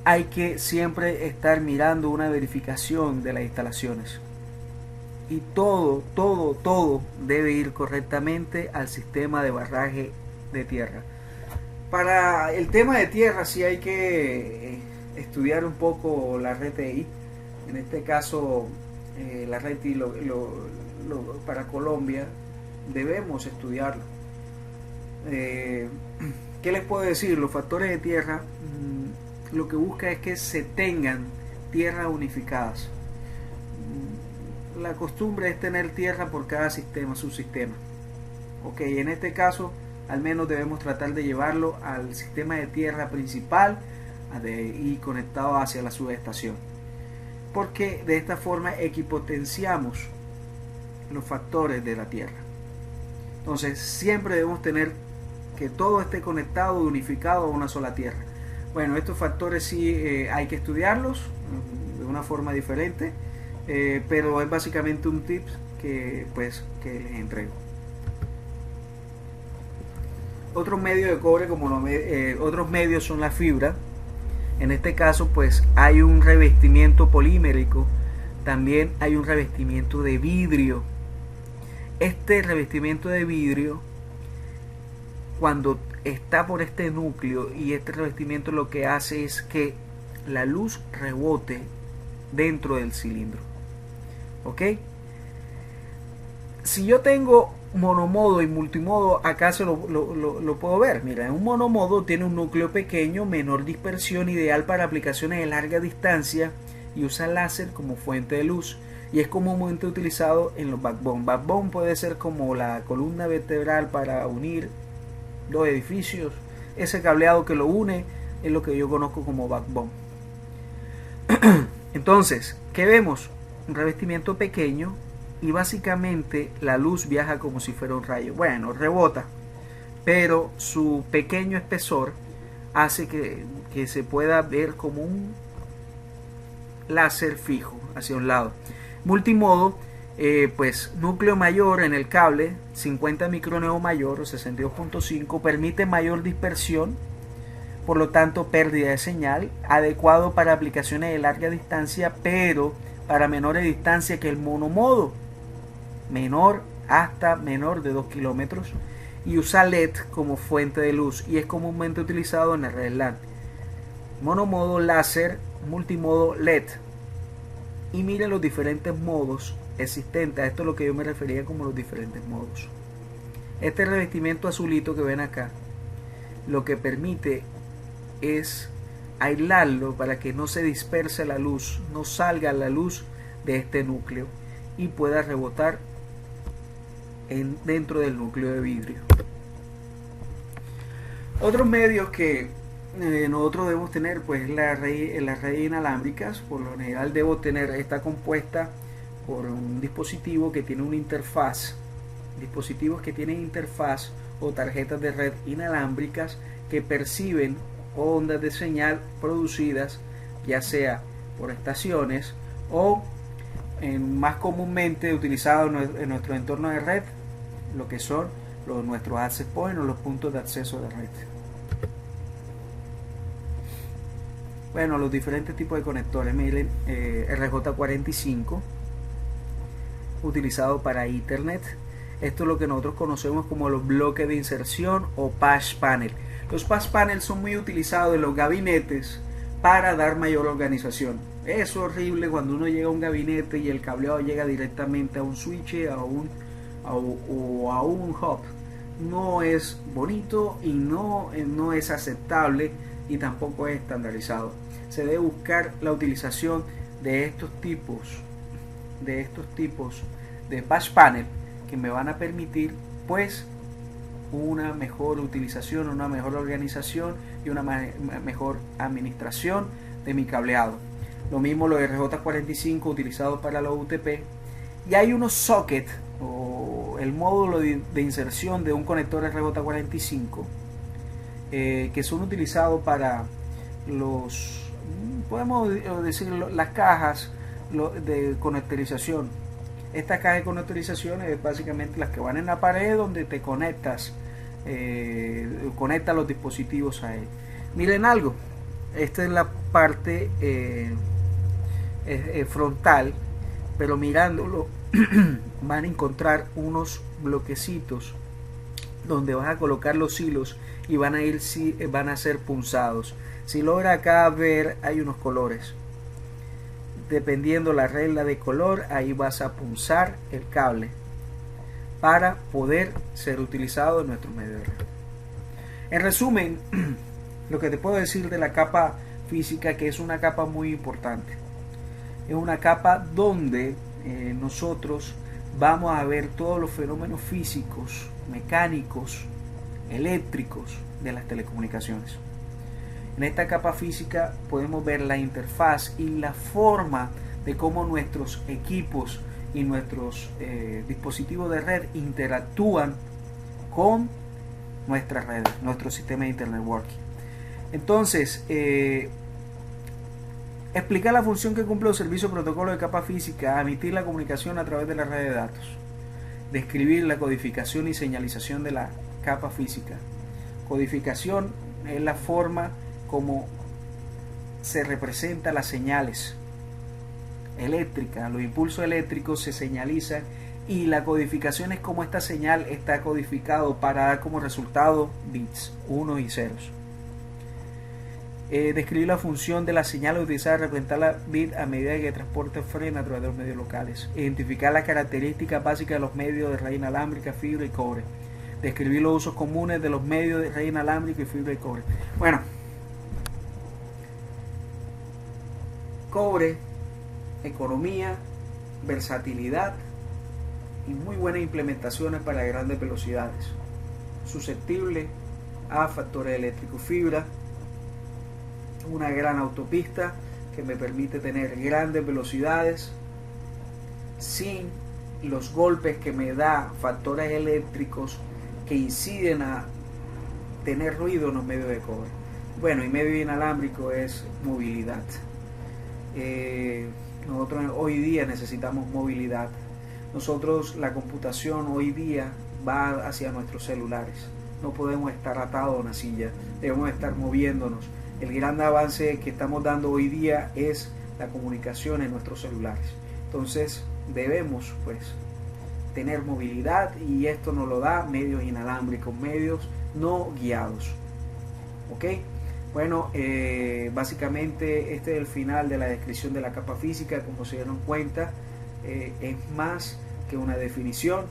Hay que siempre estar mirando una verificación de las instalaciones. Y todo debe ir correctamente al sistema de barraje de tierra. Para el tema de tierra sí hay que estudiar un poco la red TI. En este caso la red TI para Colombia debemos estudiarlo. ¿Qué les puedo decir? Los factores de tierra lo que busca es que se tengan tierras unificadas. la costumbre es tener tierra por cada sistema, subsistema. Ok, en este caso al menos debemos tratar de llevarlo al sistema de tierra principal y conectado hacia la subestación, porque de esta forma equipotenciamos los factores de la tierra. Entonces siempre debemos tener que todo esté conectado, unificado a una sola tierra. Bueno, estos factores sí hay que estudiarlos de una forma diferente, pero es básicamente un tip que les entrego. Otros medios de cobre, como otros medios, son la fibra. En este caso pues hay un revestimiento polimérico, también hay un revestimiento de vidrio. Este revestimiento de vidrio, cuando está por este núcleo, y este revestimiento lo que hace es que la luz rebote dentro del cilindro. ¿Ok? Si yo tengo monomodo y multimodo, acá se lo puedo ver. Mira, un monomodo tiene un núcleo pequeño, menor dispersión, ideal para aplicaciones de larga distancia, y usa láser como fuente de luz, y es comúnmente utilizado en los backbone. Backbone puede ser como la columna vertebral para unir dos edificios. Ese cableado que lo une es lo que yo conozco como backbone. Entonces, ¿qué vemos? Un revestimiento pequeño, y básicamente la luz viaja como si fuera un rayo. Bueno, rebota, pero su pequeño espesor hace que se pueda ver como un láser fijo hacia un lado. Multimodo, pues núcleo mayor en el cable, 50 micrones o mayor, o 62.5, permite mayor dispersión, por lo tanto pérdida de señal, adecuado para aplicaciones de larga distancia, pero para menores distancias que el monomodo, menor de 2 kilómetros, y usa LED como fuente de luz, y es comúnmente utilizado en la red LAN. Monomodo, láser, multimodo, LED. Y miren los diferentes modos existentes. A esto es lo que yo me refería como los diferentes modos. Este revestimiento azulito que ven acá, lo que permite es aislarlo para que no se disperse la luz, no salga la luz de este núcleo y pueda rebotar dentro del núcleo de vidrio. Otros medios que nosotros debemos tener, pues las redes inalámbricas. Por lo general está compuesta por un dispositivo que tiene una interfaz, dispositivos que tienen interfaz o tarjetas de red inalámbricas que perciben ondas de señal producidas ya sea por estaciones o más comúnmente utilizado en nuestro entorno de red, lo que son nuestros access points o los puntos de acceso de red. Bueno, los diferentes tipos de conectores. Miren, RJ45 utilizado para Ethernet. Esto es lo que nosotros conocemos como los bloques de inserción o patch panel. Los patch panels son muy utilizados en los gabinetes para dar mayor organización. Es horrible cuando uno llega a un gabinete y el cableado llega directamente a un switch o a un hub. No es bonito y no es aceptable, y tampoco es estandarizado. Se debe buscar la utilización de estos tipos de patch panel que me van a permitir pues una mejor utilización, una mejor organización y una mejor administración de mi cableado. Lo mismo los RJ45 utilizados para los UTP. Y hay unos sockets o el módulo de inserción de un conector RJ45 que son utilizados para podemos decir, las cajas de conectorización. Esta caja de conectorización es básicamente las que van en la pared donde te conectas los dispositivos a él. Miren algo, esta es la parte frontal, pero mirándolo van a encontrar unos bloquecitos donde vas a colocar los hilos y van a ser punzados. Si logra acá ver, hay unos colores. Dependiendo la regla de color, ahí vas a punzar el cable para poder ser utilizado en nuestro medio de red. En resumen, lo que te puedo decir de la capa física, que es una capa muy importante. Es una capa donde nosotros vamos a ver todos los fenómenos físicos, mecánicos, eléctricos de las telecomunicaciones. En esta capa física podemos ver la interfaz y la forma de cómo nuestros equipos y nuestros dispositivos de red interactúan con nuestras redes, nuestro sistema de Internet Working. Entonces, explicar la función que cumple los servicios protocolo de capa física, emitir la comunicación a través de la red de datos, describir la codificación y señalización de la capa física. Codificación es la forma como se representan las señales eléctricas, los impulsos eléctricos se señalizan, y la codificación es como esta señal está codificado para dar como resultado bits, unos y ceros. Describir la función de la señal utilizada, representar la bit a medida que transporte frena a través de los medios locales. Identificar las características básicas de los medios de red inalámbrica, fibra y cobre. Describir los usos comunes de los medios de red inalámbrica y fibra y cobre. Bueno, cobre, economía, versatilidad y muy buenas implementaciones para grandes velocidades. Susceptible a factores eléctricos. Fibra, una gran autopista que me permite tener grandes velocidades sin los golpes que me da factores eléctricos que inciden a tener ruido en los medios de cobre. Bueno, y medio inalámbrico es movilidad. Nosotros hoy día necesitamos movilidad. Nosotros, la computación hoy día va hacia nuestros celulares. No podemos estar atados a una silla, debemos estar moviéndonos. El gran avance que estamos dando hoy día es la comunicación en nuestros celulares. Entonces debemos pues tener movilidad, y esto nos lo da medios inalámbricos, medios no guiados. ¿Ok? Bueno, básicamente este es el final de la descripción de la capa física. Como se dieron cuenta, es más que una definición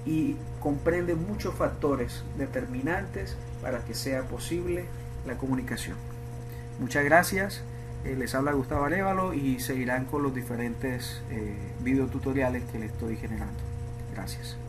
y comprende muchos factores determinantes para que sea posible la comunicación. Muchas gracias. Les habla Gustavo Arévalo y seguirán con los diferentes videotutoriales que les estoy generando. Gracias.